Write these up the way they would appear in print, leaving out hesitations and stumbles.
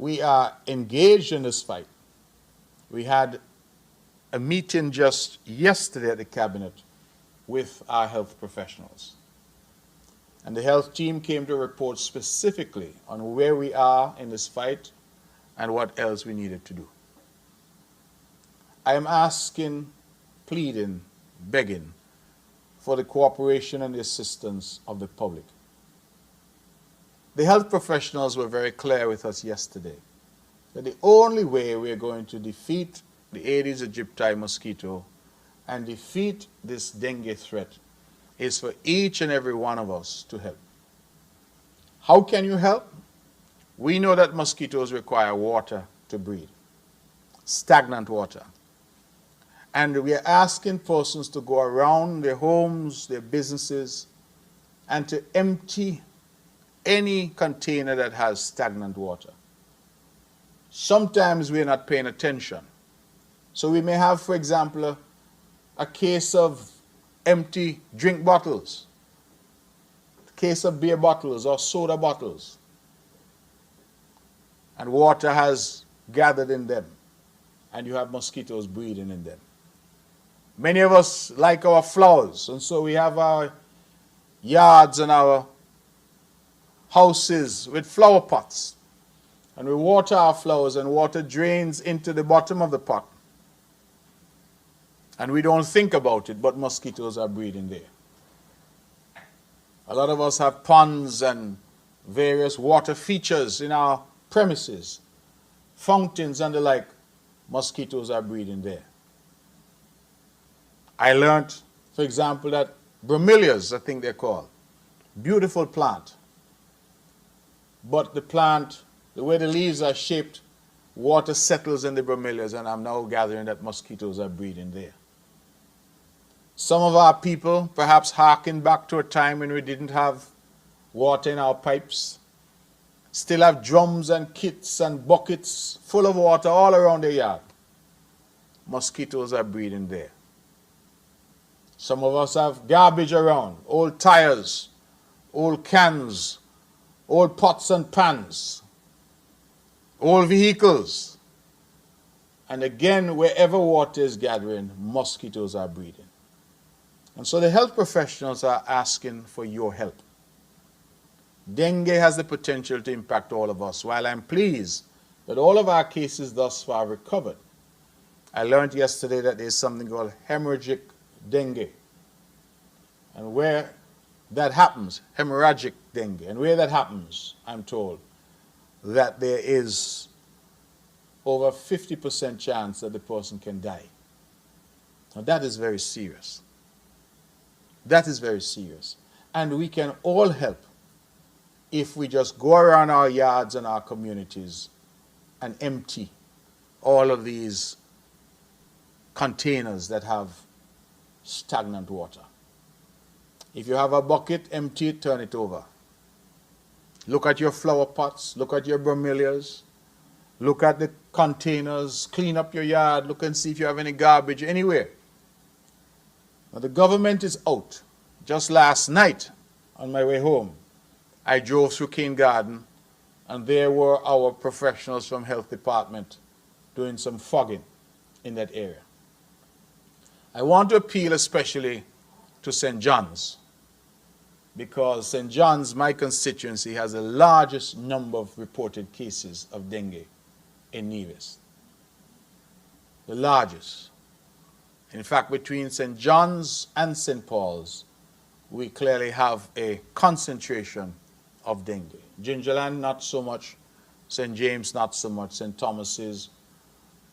we are engaged in this fight. We had a meeting just yesterday at the cabinet with our health professionals. And the health team came to report specifically on where we are in this fight and what else we needed to do. I am asking, pleading, begging for the cooperation and the assistance of the public. The health professionals were very clear with us yesterday that the only way we are going to defeat the Aedes aegypti mosquito and defeat this dengue threat is for each and every one of us to help. How can you help? We know that mosquitoes require water to breed, stagnant water. And we are asking persons to go around their homes, their businesses, and to empty any container that has stagnant water. Sometimes we're not paying attention. So we may have, for example, a case of empty drink bottles, a case of beer bottles or soda bottles, and water has gathered in them, and you have mosquitoes breeding in them. Many of us like our flowers, and so we have our yards and our houses with flower pots, and we water our flowers, and water drains into the bottom of the pot. And we don't think about it, but mosquitoes are breeding there. A lot of us have ponds and various water features in our premises, fountains and the like. Mosquitoes are breeding there. I learned, for example, that bromelias, I think they're called, beautiful plant. But the plant, the way the leaves are shaped, water settles in the bromelias, and I'm now gathering that mosquitoes are breeding there. Some of our people perhaps harken back to a time when we didn't have water in our pipes, still have drums and kits and buckets full of water all around their yard. Mosquitoes are breeding there. Some of us have garbage around, old tires, old cans, old pots and pans, old vehicles. And again, wherever water is gathering, mosquitoes are breeding. And so the health professionals are asking for your help. Dengue has the potential to impact all of us. While I'm pleased that all of our cases thus far recovered, I learned yesterday that there's something called hemorrhagic dengue. And where that happens, hemorrhagic dengue, and where that happens, I'm told that there is over 50% chance that the person can die. Now that is very serious. That is very serious. And we can all help if we just go around our yards and our communities and empty all of these containers that have stagnant water. If you have a bucket, empty it, turn it over. Look at your flower pots, look at your bromelias, look at the containers, clean up your yard, look and see if you have any garbage anywhere. Now the government is out. Just last night, on my way home, I drove through Cane Garden, and there were our professionals from health department doing some fogging in that area. I want to appeal especially to St. John's, because St. John's, my constituency, has the largest number of reported cases of dengue in Nevis. The largest. In fact, between St. John's and St. Paul's, we clearly have a concentration of dengue. Gingerland, not so much. St. James, not so much. St. Thomas's,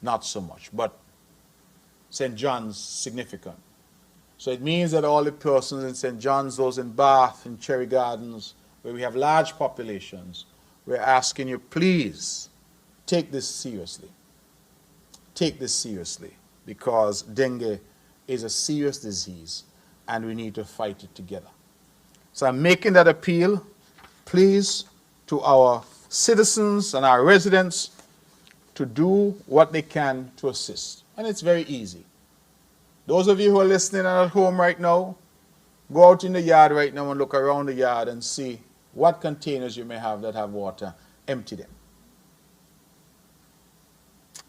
not so much. But St. John's, significant. So it means that all the persons in St. John's, those in Bath, in Cherry Gardens, where we have large populations, we're asking you, please, take this seriously. Take this seriously, because dengue is a serious disease, and we need to fight it together. So I'm making that appeal, please, to our citizens and our residents to do what they can to assist. And it's very easy. Those of you who are listening at home right now, go out in the yard right now and look around the yard and see what containers you may have that have water. Empty them.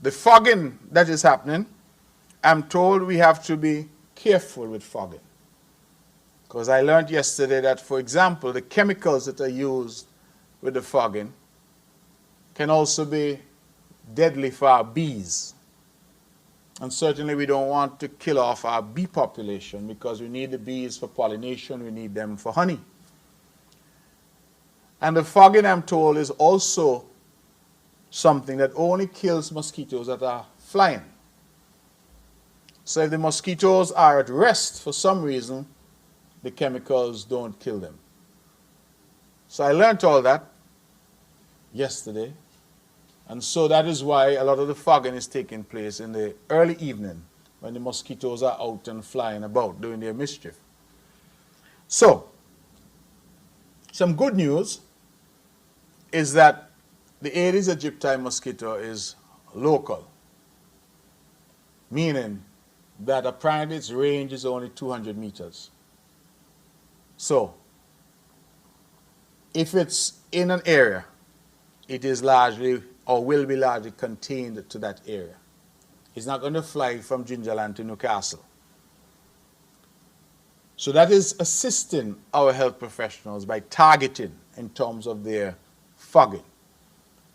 The fogging that is happening, I'm told we have to be careful with fogging. Because I learned yesterday that, for example, the chemicals that are used with the fogging can also be deadly for our bees. And certainly we don't want to kill off our bee population because we need the bees for pollination, we need them for honey. And the fogging, I'm told, is also something that only kills mosquitoes that are flying. So if the mosquitoes are at rest for some reason, the chemicals don't kill them. So I learned all that yesterday. And so that is why a lot of the fogging is taking place in the early evening when the mosquitoes are out and flying about doing their mischief. So, some good news is that the Aedes aegypti mosquito is local, meaning that apparently its range is only 200 meters. So, if it's in an area, it is largely or will be largely contained to that area. It's not going to fly from Gingerland to Newcastle. So that is assisting our health professionals by targeting in terms of their fogging.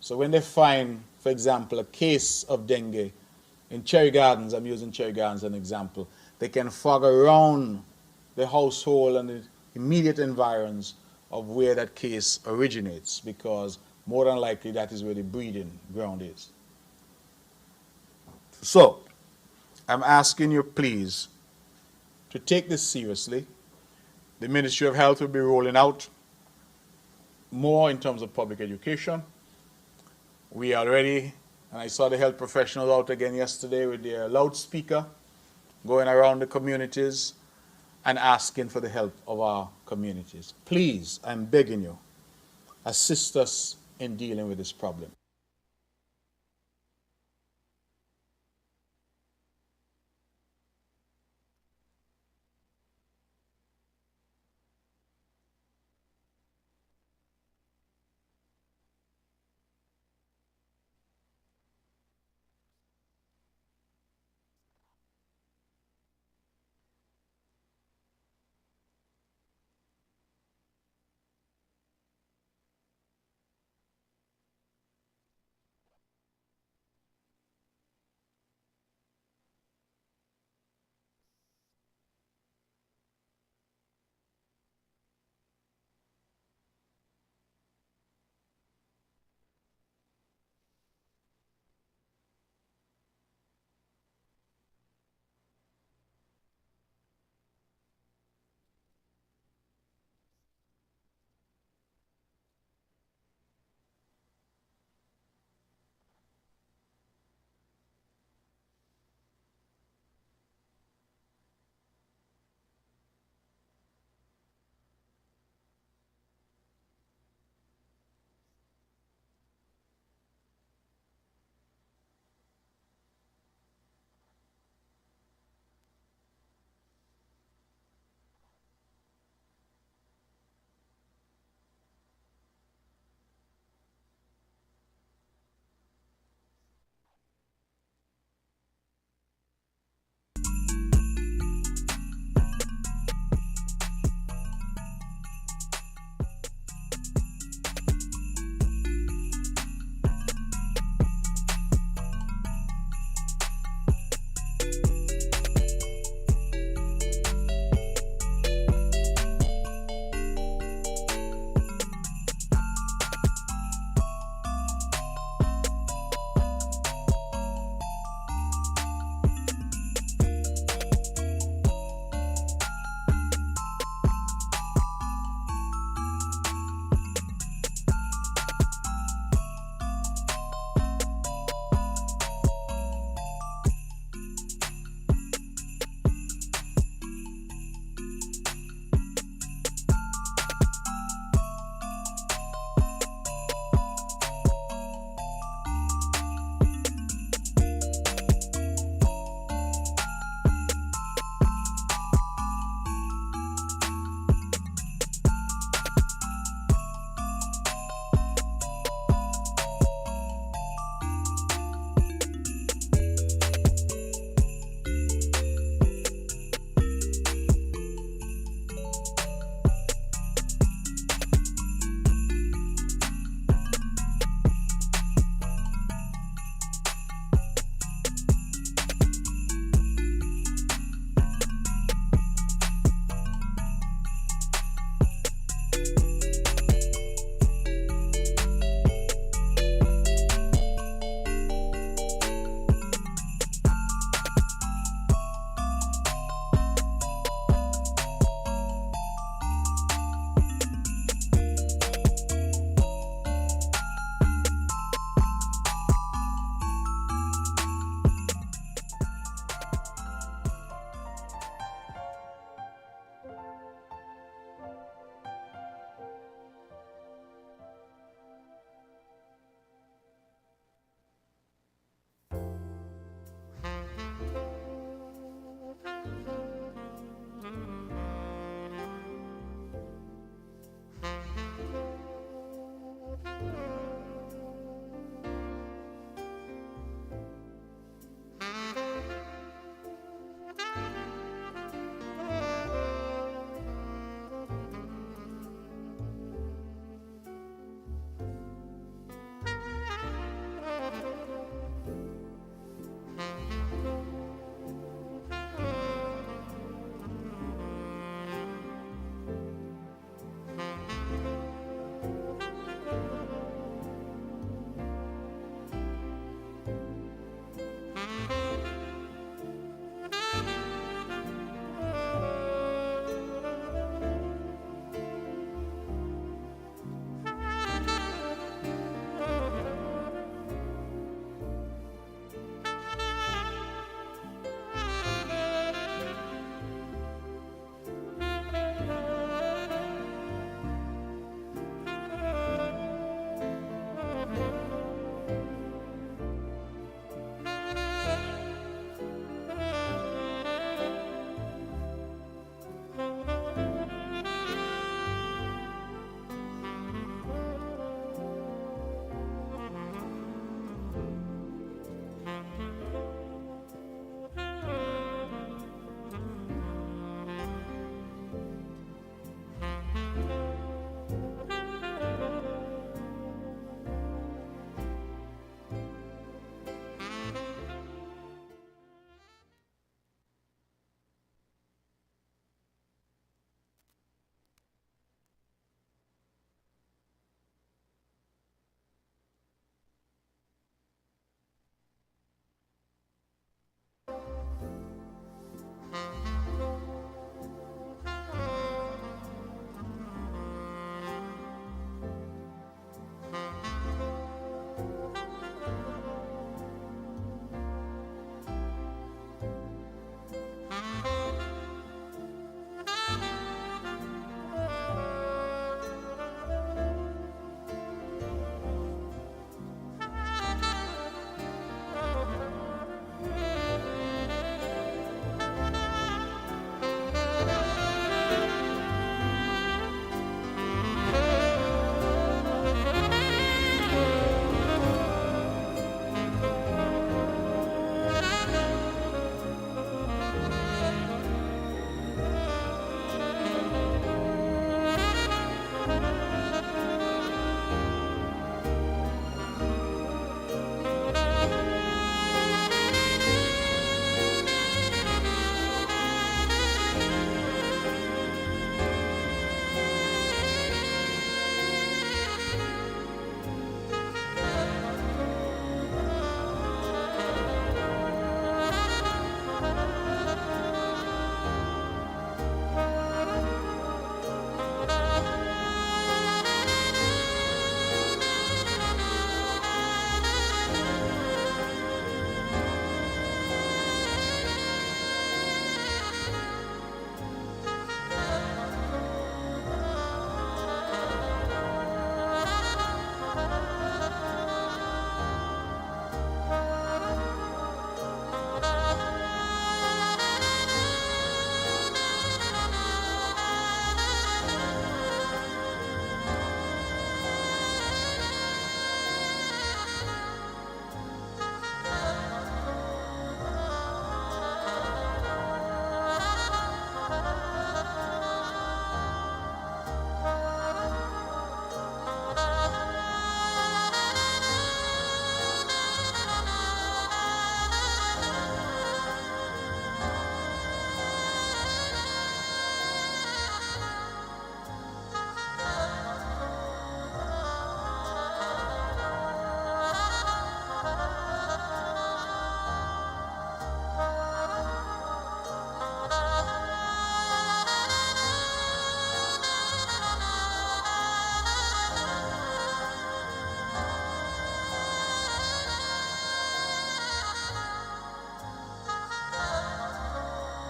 So when they find, for example, a case of dengue in Cherry Gardens, I'm using Cherry Gardens as an example, they can fog around the household and the immediate environs of where that case originates, because more than likely that is where the breeding ground is. So, I'm asking you please to take this seriously. The Ministry of Health will be rolling out more in terms of public education. We are ready, and I saw the health professionals out again yesterday with their loudspeaker going around the communities and asking for the help of our communities. Please, I'm begging you, assist us in dealing with this problem.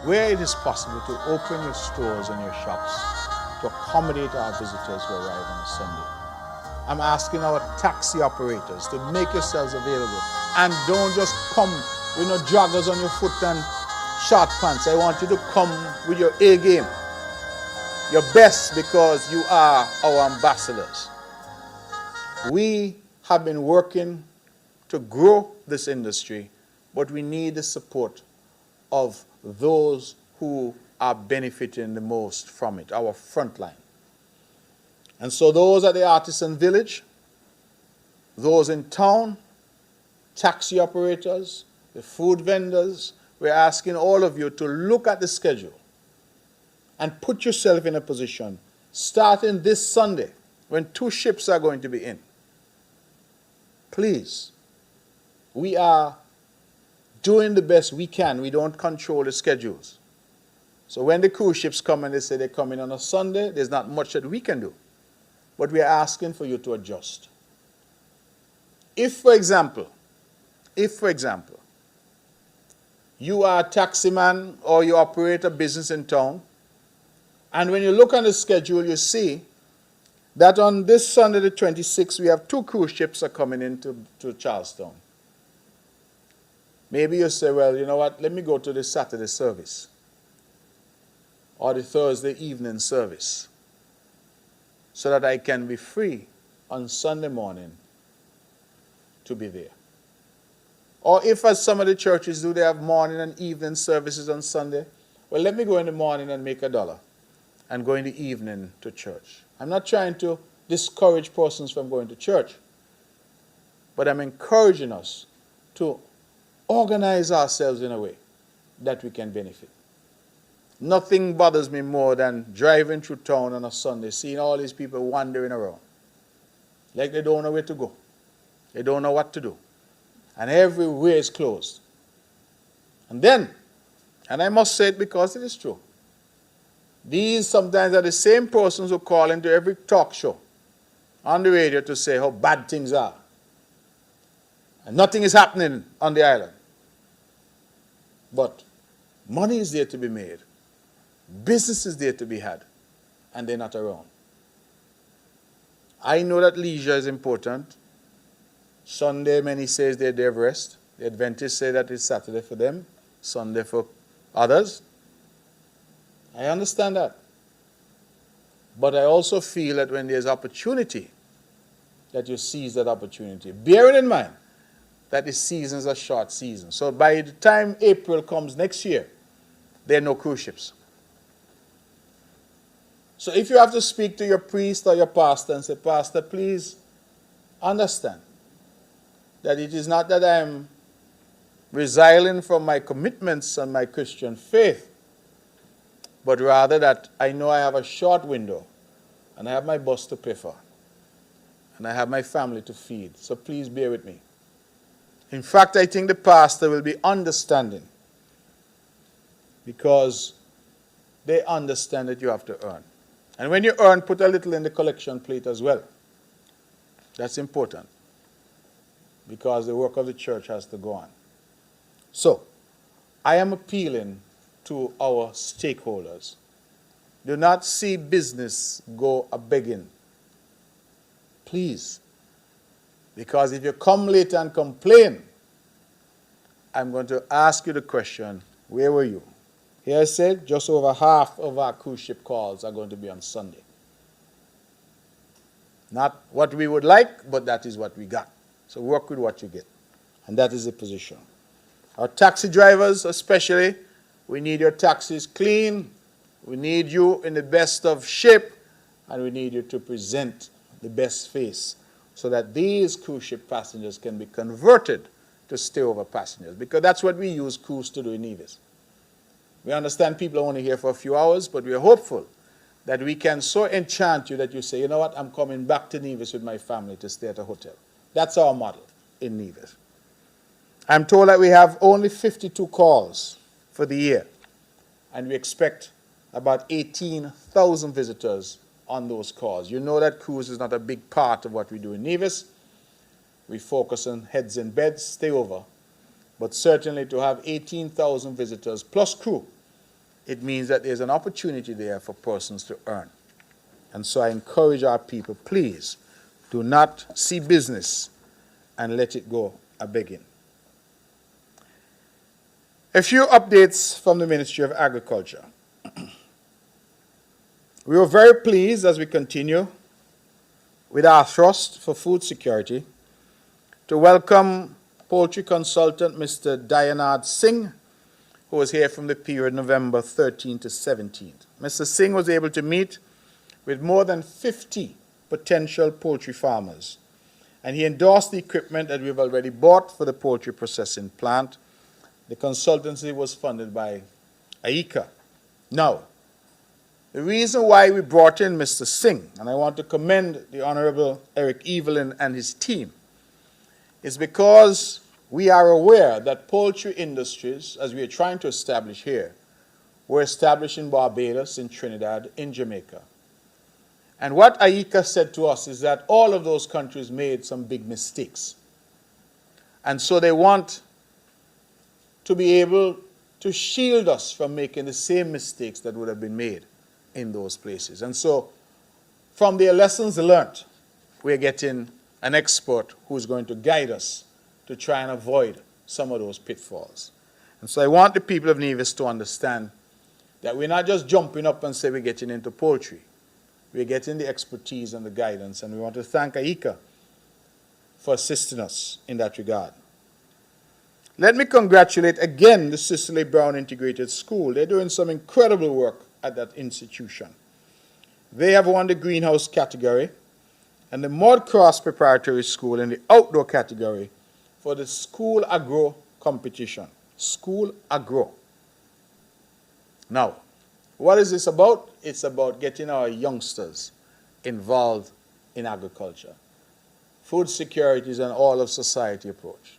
where it is possible to open your stores and your shops to accommodate our visitors who arrive on a Sunday. I'm asking our taxi operators to make yourselves available and don't just come with no joggers on your foot and short pants. I want you to come with your A game, your best, because you are our ambassadors. We have been working to grow this industry, but we need the support of those who are benefiting the most from it, our front line. And so those at the artisan village, those in town, taxi operators, the food vendors, we're asking all of you to look at the schedule and put yourself in a position, starting this Sunday, when 2 ships are going to be in. Please, we are doing the best we can. We don't control the schedules. So when the cruise ships come and they say they come in on a Sunday, there's not much that we can do. But we are asking for you to adjust. If, for example, you are a taximan or you operate a business in town, and when you look on the schedule, you see that on this Sunday, the 26th, we have 2 cruise ships are coming into Charlestown. Maybe you say, well, you know what, let me go to the Saturday service or the Thursday evening service so that I can be free on Sunday morning to be there. Or if, as some of the churches do, they have morning and evening services on Sunday, well, let me go in the morning and make $1 and go in the evening to church. I'm not trying to discourage persons from going to church, but I'm encouraging us to organize ourselves in a way that we can benefit. Nothing bothers me more than driving through town on a Sunday, seeing all these people wandering around, like they don't know where to go. They don't know what to do. And everywhere is closed. And then, and I must say it because it is true, these sometimes are the same persons who call into every talk show on the radio to say how bad things are. And nothing is happening on the island. But money is there to be made. Business is there to be had. And they're not around. I know that leisure is important. Sunday, many say is their day of rest. The Adventists say that it's Saturday for them, Sunday for others. I understand that. But I also feel that when there's opportunity, that you seize that opportunity. Bearing in mind that the seasons are short seasons. So by the time April comes next year, there are no cruise ships. So if you have to speak to your priest or your pastor and say, Pastor, please understand that it is not that I'm resiling from my commitments and my Christian faith, but rather that I know I have a short window and I have my bus to pay for and I have my family to feed. So please bear with me. In fact, I think the pastor will be understanding because they understand that you have to earn. And when you earn, put a little in the collection plate as well. That's important because the work of the church has to go on. So, I am appealing to our stakeholders. Do not see business go a-begging. Please. Because if you come later and complain, I'm going to ask you the question, where were you? Here I said just over half of our cruise ship calls are going to be on Sunday. Not what we would like, but that is what we got. So work with what you get. And that is the position. Our taxi drivers especially, we need your taxis clean. We need you in the best of shape. And we need you to present the best face so that these cruise ship passengers can be converted to stay-over passengers. Because that's what we use cruise to do in Nevis. We understand people are only here for a few hours, but we are hopeful that we can so enchant you that you say, you know what, I'm coming back to Nevis with my family to stay at a hotel. That's our model in Nevis. I'm told that we have only 52 calls for the year, and we expect about 18,000 visitors on those calls. You know that cruise is not a big part of what we do in Nevis. We focus on heads and beds, stay over. But certainly to have 18,000 visitors plus crew it means that there's an opportunity there for persons to earn. And so I encourage our people, please, do not see business and let it go a-begging. A few updates from the Ministry of Agriculture. We were very pleased as we continue with our thrust for food security to welcome poultry consultant Mr. Dayanad Singh, who was here from the period November 13 to 17. Mr. Singh was able to meet with more than 50 potential poultry farmers, and he endorsed the equipment that we've already bought for the poultry processing plant. The consultancy was funded by AICA. Now, the reason why we brought in Mr. Singh, and I want to commend the Honorable Eric Evelyn and his team, is because we are aware that poultry industries, as we are trying to establish here, were established in Barbados, in Trinidad, in Jamaica. And what AICA said to us is that all of those countries made some big mistakes. And so they want to be able to shield us from making the same mistakes that would have been made in those places. And so, from their lessons learned, we're getting an expert who's going to guide us to try and avoid some of those pitfalls. And so I want the people of Nevis to understand that we're not just jumping up and say we're getting into poultry. We're getting the expertise and the guidance, and we want to thank AICA for assisting us in that regard. Let me congratulate again the Cicely Brown Integrated School. They're doing some incredible work at that institution. They have won the greenhouse category and the Mudcross Preparatory School in the outdoor category for the School Agro competition. School Agro. Now, what is this about? It's about getting our youngsters involved in agriculture. Food security is an all-of-society approach.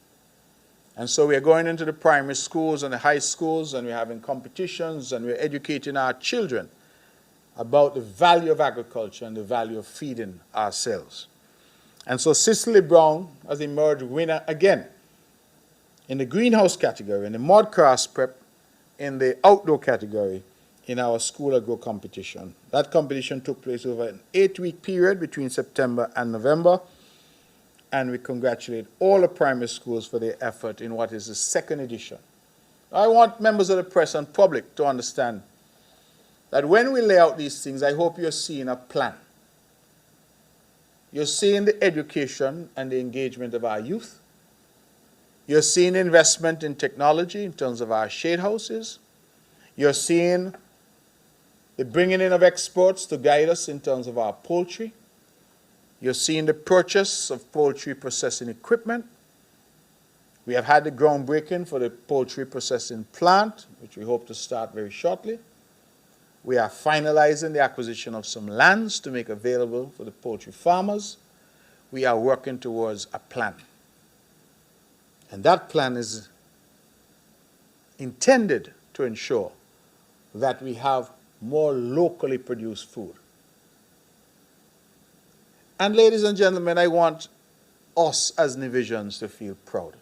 And so we're going into the primary schools and the high schools, and we're having competitions, and we're educating our children about the value of agriculture and the value of feeding ourselves. And so Cicely Brown has emerged winner again in the greenhouse category, in the Mudcross Prep, in the outdoor category in our School Agro competition. That competition took place over an 8-week period between September and November. And we congratulate all the primary schools for their effort in what is the second edition. I want members of the press and public to understand that when we lay out these things, I hope you're seeing a plan. You're seeing the education and the engagement of our youth. You're seeing investment in technology in terms of our shade houses. You're seeing the bringing in of experts to guide us in terms of our poultry. You're seeing the purchase of poultry processing equipment. We have had the groundbreaking for the poultry processing plant, which we hope to start very shortly. We are finalizing the acquisition of some lands to make available for the poultry farmers. We are working towards a plan. And that plan is intended to ensure that we have more locally produced food. And ladies and gentlemen, I want us as Nevisians to feel proud.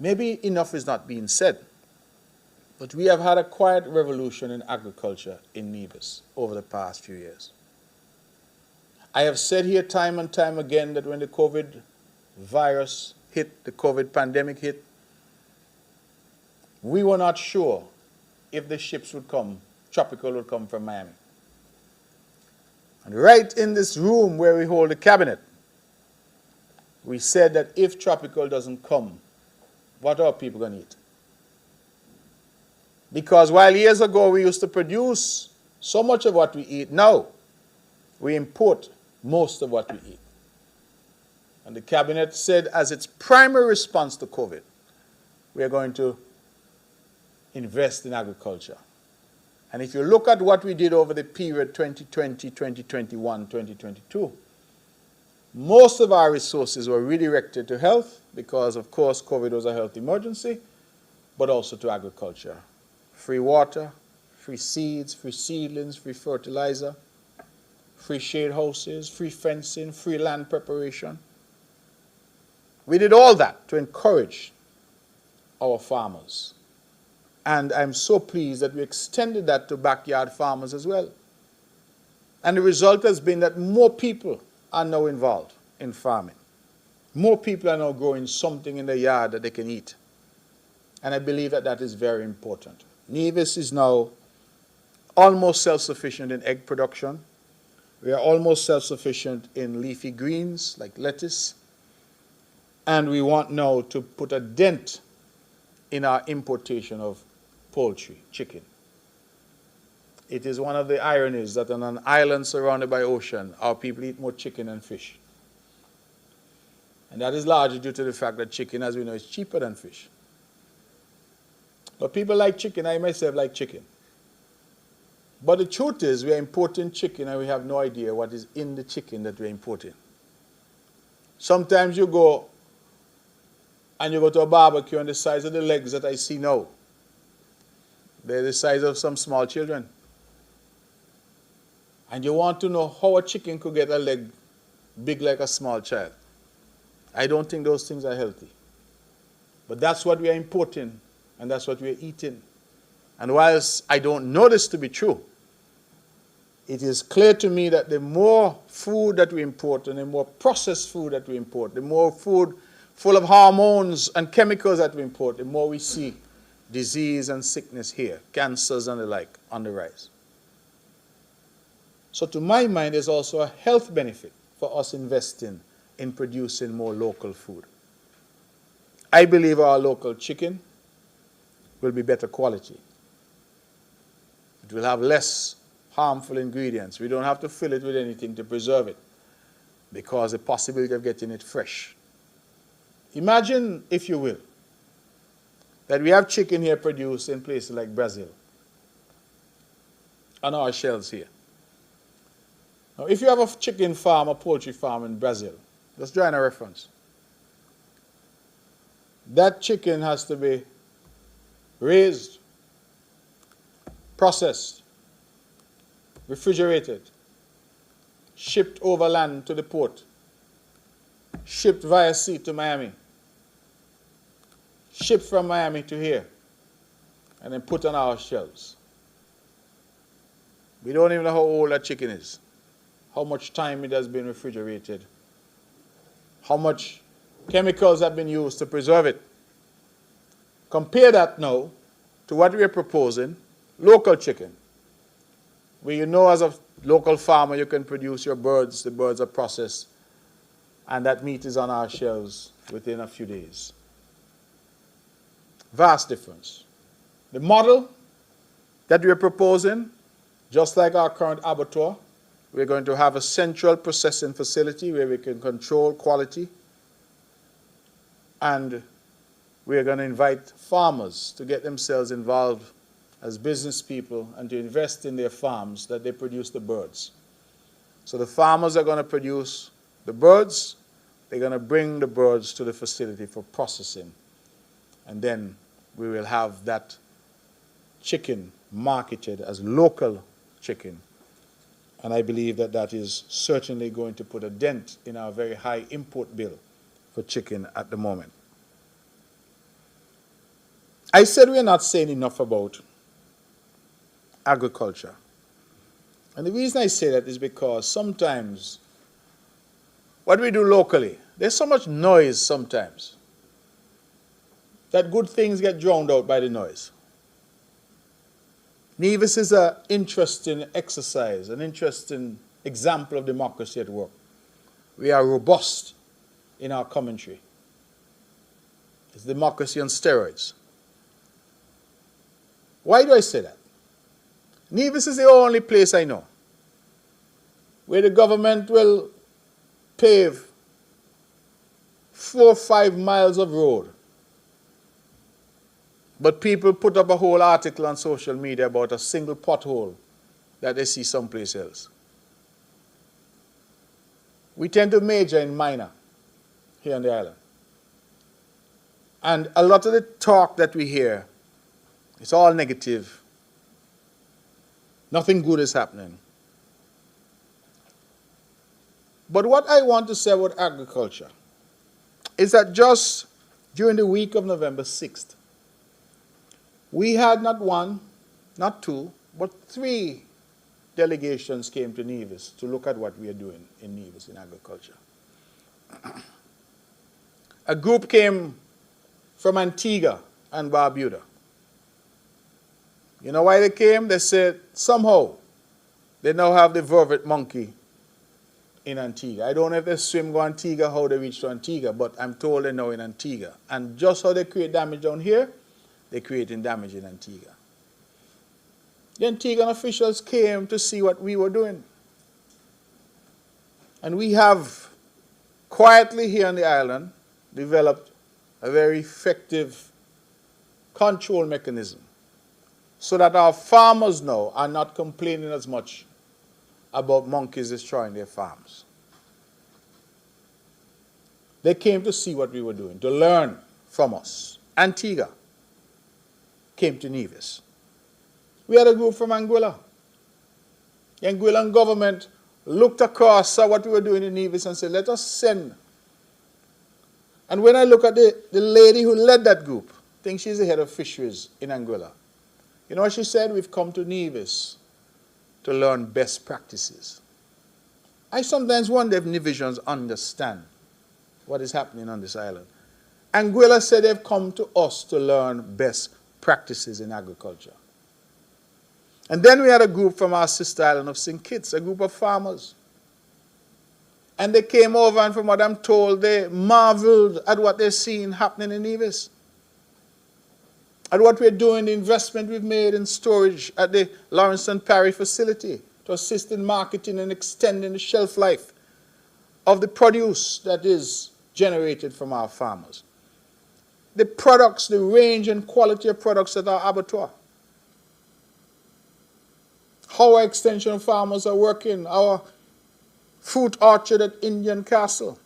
Maybe enough is not being said, but we have had a quiet revolution in agriculture in Nevis over the past few years. I have said here time and time again that when the COVID virus hit, the COVID pandemic hit, we were not sure if the ships would come, tropical would come from Miami. And right in this room where we hold the cabinet, we said that if tropical doesn't come, what are people going to eat? Because while years ago we used to produce so much of what we eat, now we import most of what we eat. And the cabinet said as its primary response to COVID, we are going to invest in agriculture. And if you look at what we did over the period 2020, 2021, 2022, most of our resources were redirected to health because, of course, COVID was a health emergency, but also to agriculture. Free water, free seeds, free seedlings, free fertilizer, free shade houses, free fencing, free land preparation. We did all that to encourage our farmers. And I'm so pleased that we extended that to backyard farmers as well. And the result has been that more people are now involved in farming. More people are now growing something in the yard that they can eat. And I believe that that is very important. Nevis is now almost self-sufficient in egg production. We are almost self-sufficient in leafy greens like lettuce. And we want now to put a dent in our importation of poultry, chicken. It is one of the ironies that on an island surrounded by ocean, our people eat more chicken than fish. And that is largely due to the fact that chicken, as we know, is cheaper than fish. But people like chicken. I myself like chicken. But the truth is, we are importing chicken and we have no idea what is in the chicken that we're importing. Sometimes you go and you go to a barbecue and the size of the legs that I see now, they're the size of some small children. And you want to know how a chicken could get a leg big like a small child. I don't think those things are healthy. But that's what we are importing, and that's what we are eating. And whilst I don't know this to be true, it is clear to me that the more food that we import and the more processed food that we import, the more food full of hormones and chemicals that we import, the more we see disease and sickness here, cancers and the like on the rise. So to my mind, there's also a health benefit for us investing in producing more local food. I believe our local chicken will be better quality. It will have less harmful ingredients. We don't have to fill it with anything to preserve it because the possibility of getting it fresh. Imagine, if you will, that we have chicken here produced in places like Brazil on our shelves here. Now, if you have a chicken farm, a poultry farm in Brazil, let's draw in a reference. That chicken has to be raised, processed, refrigerated, shipped overland to the port, shipped via sea to Miami, shipped from Miami to here, and then put on our shelves. We don't even know how old that chicken is, how much time it has been refrigerated, how much chemicals have been used to preserve it. Compare that now to what we are proposing, local chicken, where you know as a local farmer you can produce your birds, the birds are processed, and that meat is on our shelves within a few days. Vast difference. The model that we are proposing, just like our current abattoir, we're going to have a central processing facility where we can control quality, and we're going to invite farmers to get themselves involved as business people and to invest in their farms that they produce the birds. So the farmers are going to produce the birds, they're going to bring the birds to the facility for processing, and then we will have that chicken marketed as local chicken. And I believe that that is certainly going to put a dent in our very high import bill for chicken at the moment. I said we're not saying enough about agriculture. And the reason I say that is because sometimes what we do locally, there's so much noise sometimes that good things get drowned out by the noise. Nevis is an interesting exercise, an interesting example of democracy at work. We are robust in our commentary. It's democracy on steroids. Why do I say that? Nevis is the only place I know where the government will pave 4 or 5 miles of road, but people put up a whole article on social media about a single pothole that they see someplace else. We tend to major in minor here on the island. And a lot of the talk that we hear, it's all negative. Nothing good is happening. But what I want to say about agriculture is that just during the week of November 6th, We had not one, not two, but three delegations came to Nevis to look at what we are doing in Nevis in agriculture. A group came from Antigua and Barbuda. You know why they came? They said somehow they now have the vervet monkey in Antigua. I don't know if they swim go Antigua, how they reach to Antigua, but I'm told they know in Antigua. And just how they create damage down here, they're creating damage in Antigua. The Antiguan officials came to see what we were doing. And we have quietly here on the island developed a very effective control mechanism so that our farmers now are not complaining as much about monkeys destroying their farms. They came to see what we were doing, to learn from us. Antigua came to Nevis. We had a group from Anguilla. The Anguillan government looked across, saw what we were doing in Nevis and said, let us send. And when I look at the lady who led that group, I think she's the head of fisheries in Anguilla. You know what she said? We've come to Nevis to learn best practices. I sometimes wonder if Nevisians understand what is happening on this island. Anguilla said they've come to us to learn best practices in agriculture. And then we had a group from our sister island of St. Kitts, a group of farmers. And they came over, and from what I'm told, they marveled at what they're seeing happening in Nevis. At what we're doing, the investment we've made in storage at the Lawrence and Parry facility to assist in marketing and extending the shelf life of the produce that is generated from our farmers. The products, the range and quality of products at our abattoir. How our extension farmers are working, our fruit orchard at Indian Castle,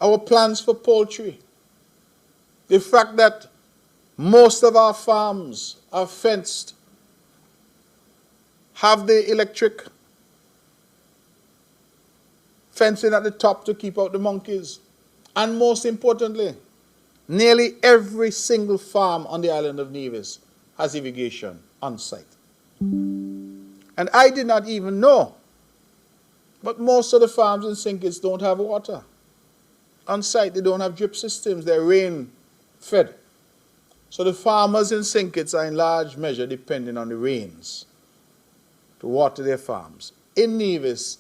our plans for poultry, the fact that most of our farms are fenced, have the electric fencing at the top to keep out the monkeys, and most importantly, nearly every single farm on the island of Nevis has irrigation on site. And I did not even know, but most of the farms in St. Kitts don't have water on site. They don't have drip systems. They're rain fed. So the farmers in St. Kitts are in large measure depending on the rains to water their farms. In Nevis,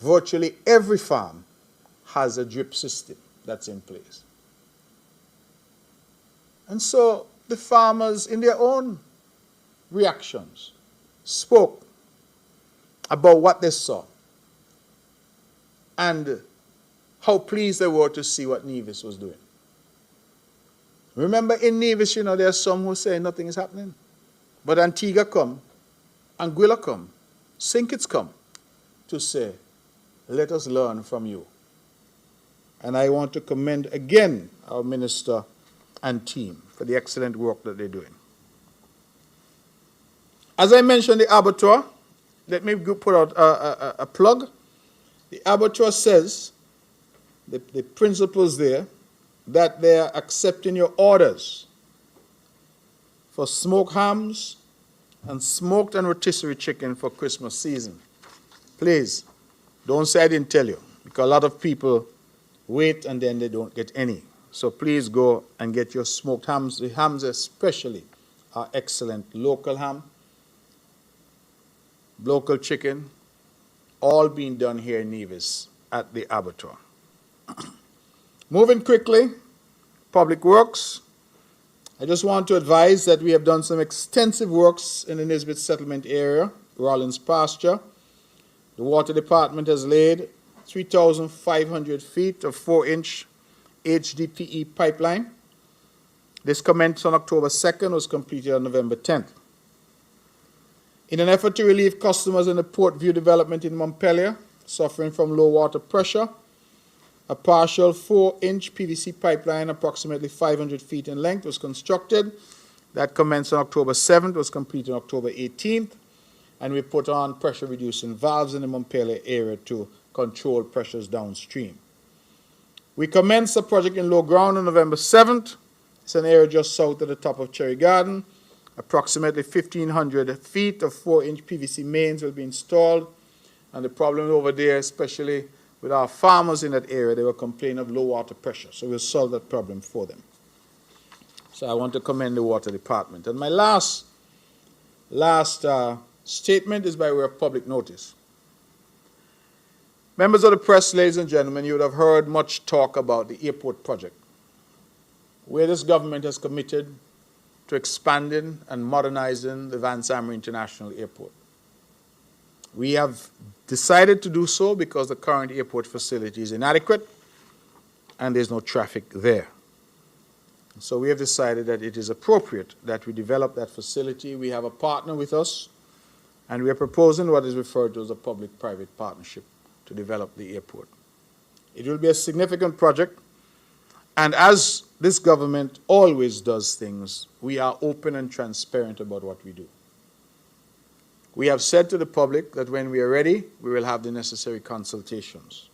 virtually every farm has a drip system that's in place. And so the farmers, in their own reactions, spoke about what they saw and how pleased they were to see what Nevis was doing. Remember, in Nevis, you know, there are some who say nothing is happening. But Antigua come, Anguilla come, St. Kitts come to say, let us learn from you. And I want to commend again our minister and team for the excellent work that they're doing. As I mentioned, the abattoir, let me put out a plug. The abattoir says, the principles there, that they are accepting your orders for smoked hams and smoked and rotisserie chicken for Christmas season. Please, don't say I didn't tell you, because a lot of people wait and then they don't get any. So please go and get your smoked hams. The hams especially are excellent. Local ham, local chicken, all being done here in Nevis at the abattoir. Moving quickly, Public Works. I just want to advise that we have done some extensive works in the Nisbet settlement area, Rollins Pasture. The Water Department has laid 3,500 feet of 4-inch HDPE pipeline. This commenced on October 2nd, was completed on November 10th. In an effort to relieve customers in the Port View development in Montpelier suffering from low water pressure, a partial 4-inch PVC pipeline approximately 500 feet in length was constructed. That commenced on October 7th, was completed on October 18th, and we put on pressure-reducing valves in the Montpelier area to control pressures downstream. We commenced the project in low ground on November 7th. It's an area just south of the top of Cherry Garden. Approximately 1,500 feet of 4-inch PVC mains will be installed. And the problem over there, especially with our farmers in that area, they were complaining of low water pressure. So we'll solve that problem for them. So I want to commend the Water Department. And my last statement is by way of public notice. Members of the press, ladies and gentlemen, you would have heard much talk about the airport project, where this government has committed to expanding and modernizing the Vance Amory International Airport. We have decided to do so because the current airport facility is inadequate and there's no traffic there. So we have decided that it is appropriate that we develop that facility. We have a partner with us, and we are proposing what is referred to as a public-private partnership to develop the airport. It will be a significant project, and as this government always does things, we are open and transparent about what we do. We have said to the public that when we are ready, we will have the necessary consultations.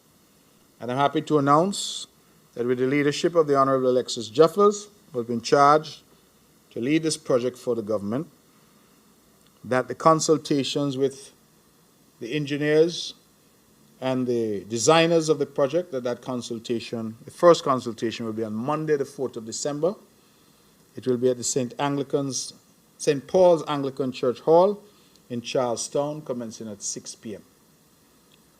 And I'm happy to announce that with the leadership of the Honorable Alexis Jeffers, who has been charged to lead this project for the government, that the consultations with the engineers and the designers of the project, that consultation, the first consultation will be on Monday, the 4th of December. It will be at the St. Paul's Anglican Church Hall in Charlestown, commencing at 6 p.m.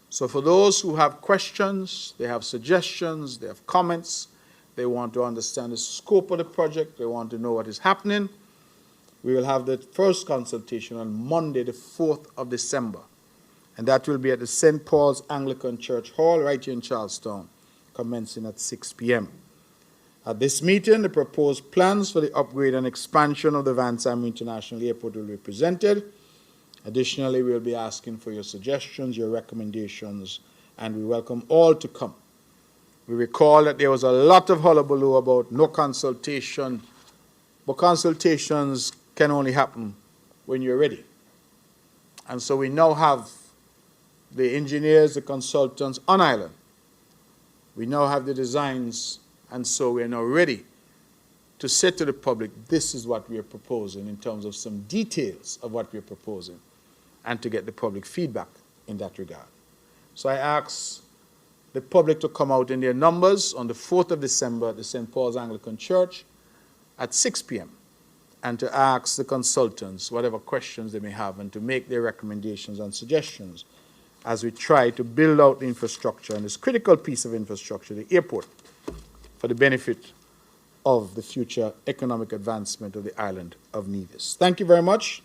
So for those who have questions, they have suggestions, they have comments, they want to understand the scope of the project, they want to know what is happening, we will have the first consultation on Monday, the 4th of December. And that will be at the St. Paul's Anglican Church Hall right here in Charlestown, commencing at 6 p.m. At this meeting, the proposed plans for the upgrade and expansion of the Vance Amory International Airport will be presented. Additionally, we will be asking for your suggestions, your recommendations, and we welcome all to come. We recall that there was a lot of hullabaloo about no consultation, but consultations can only happen when you're ready. And so we now have the engineers, the consultants on island. We now have the designs, and so we are now ready to say to the public, this is what we are proposing in terms of some details of what we are proposing, and to get the public feedback in that regard. So I ask the public to come out in their numbers on the 4th of December at the St. Paul's Anglican Church at 6 p.m. and to ask the consultants whatever questions they may have and to make their recommendations and suggestions as we try to build out the infrastructure and this critical piece of infrastructure, the airport, for the benefit of the future economic advancement of the island of Nevis. Thank you very much,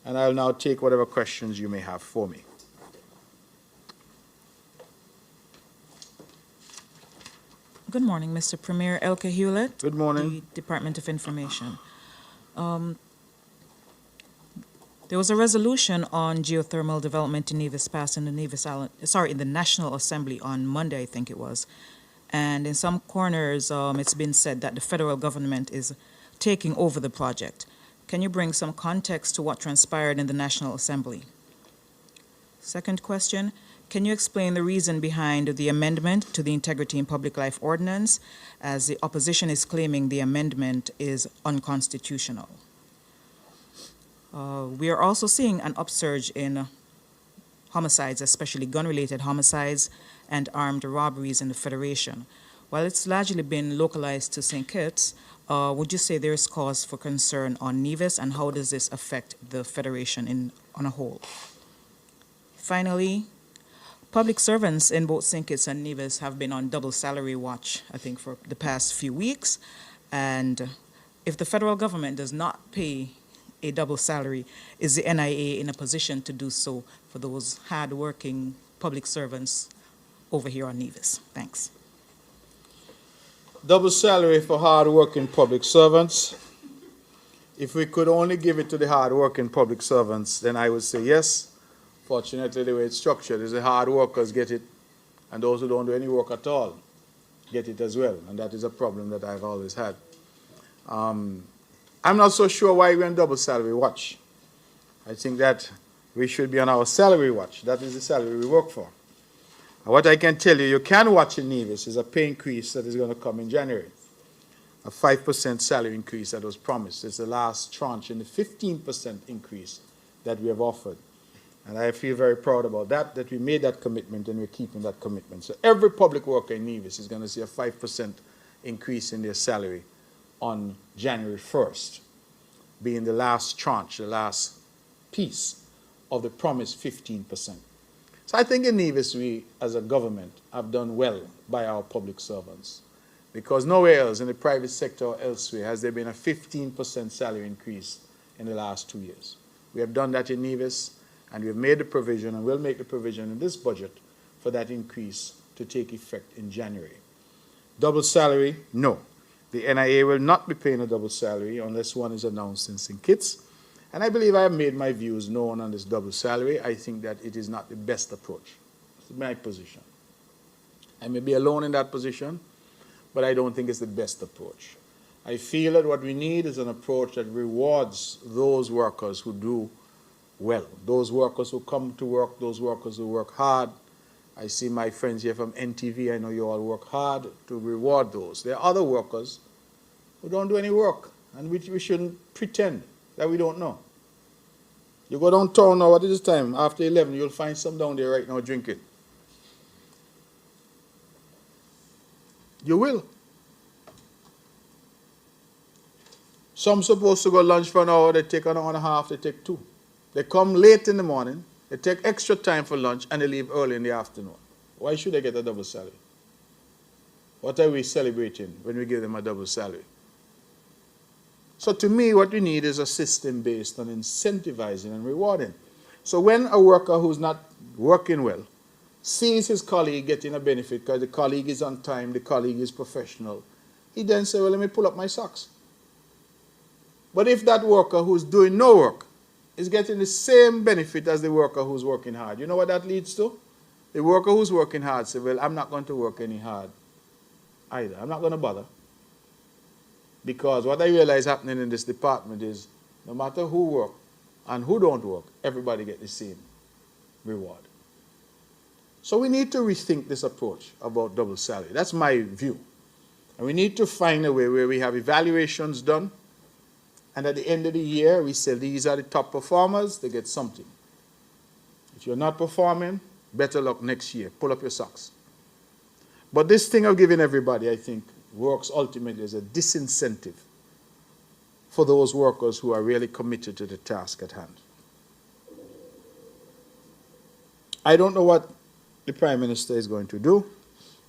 and I'll now take whatever questions you may have for me. Good morning, Mr. Premier. Elke Hewlett. Good morning. The Department of Information. There was a resolution on geothermal development in Nevis passed in the in the National Assembly on Monday, I think it was. And in some corners, it's been said that the federal government is taking over the project. Can you bring some context to what transpired in the National Assembly? Second question, can you explain the reason behind the amendment to the Integrity in Public Life Ordinance, as the opposition is claiming the amendment is unconstitutional? We are also seeing an upsurge in homicides, especially gun-related homicides and armed robberies in the Federation. While it's largely been localized to St. Kitts, would you say there is cause for concern on Nevis, and how does this affect the Federation on a whole? Finally, public servants in both St. Kitts and Nevis have been on double salary watch, I think, for the past few weeks. And if the federal government does not pay a double salary, is the NIA in a position to do so for those hard-working public servants over here on Nevis? Thanks. Double salary for hard-working public servants. If we could only give it to the hard-working public servants, then I would say yes. Fortunately, the way it's structured is the hard workers get it, and those who don't do any work at all get it as well, and that is a problem that I've always had. I'm not so sure why we're on double salary watch. I think that we should be on our salary watch. That is the salary we work for. And what I can tell you, you can watch in Nevis is a pay increase that is going to come in January. a 5% salary increase that was promised. It's the last tranche in the 15% increase that we have offered. And I feel very proud about that we made that commitment and we're keeping that commitment. So every public worker in Nevis is going to see a 5% increase in their salary on January 1st, being the last tranche, the last piece of the promised 15%. So I think in Nevis, we, as a government, have done well by our public servants, because nowhere else in the private sector or elsewhere has there been a 15% salary increase in the last 2 years. We have done that in Nevis, and we have made the provision, and will make the provision in this budget for that increase to take effect in January. Double salary, no. The NIA will not be paying a double salary unless one is announced in St. Kitts. And I believe I have made my views known on this double salary. I think that it is not the best approach. It's my position. I may be alone in that position, but I don't think it's the best approach. I feel that what we need is an approach that rewards those workers who do well, those workers who come to work, those workers who work hard. I see my friends here from NTV. I know you all work hard to reward those. There are other workers who don't do any work, and we shouldn't pretend that we don't know. You go downtown now, what is this time? After 11, you'll find some down there right now drinking. You will. Some supposed to go lunch for an hour, they take an hour and a half, they take 2. They come late in the morning, they take extra time for lunch, and they leave early in the afternoon. Why should they get a double salary? What are we celebrating when we give them a double salary? So to me, what we need is a system based on incentivizing and rewarding. So when a worker who's not working well sees his colleague getting a benefit because the colleague is on time, the colleague is professional, he then says, well, let me pull up my socks. But if that worker who's doing no work is getting the same benefit as the worker who's working hard, you know what that leads to? The worker who's working hard says, well, I'm not going to work any hard either. I'm not going to bother. Because what I realize happening in this department is no matter who work and who don't work, everybody get the same reward. So we need to rethink this approach about double salary. That's my view. And we need to find a way where we have evaluations done, and at the end of the year, we say these are the top performers, they get something. If you're not performing, better luck next year. Pull up your socks. But this thing of giving everybody, I think, works ultimately as a disincentive for those workers who are really committed to the task at hand. I don't know what the Prime Minister is going to do.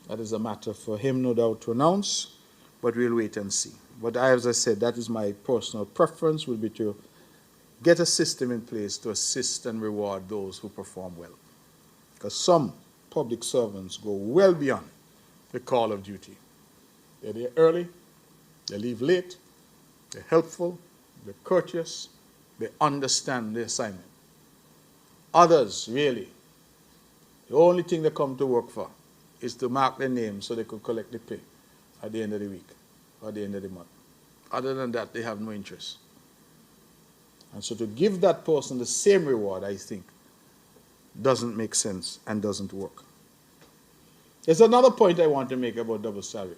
That is a matter for him, no doubt, to announce, but we'll wait and see. But as I said, that is my personal preference, will be to get a system in place to assist and reward those who perform well. Because some public servants go well beyond the call of duty. They're there early, they leave late, they're helpful, they're courteous, they understand the assignment. Others, really, the only thing they come to work for is to mark their name so they could collect the pay at the end of the week or at the end of the month. Other than that, they have no interest. And so to give that person the same reward, I think, doesn't make sense and doesn't work. There's another point I want to make about double salary.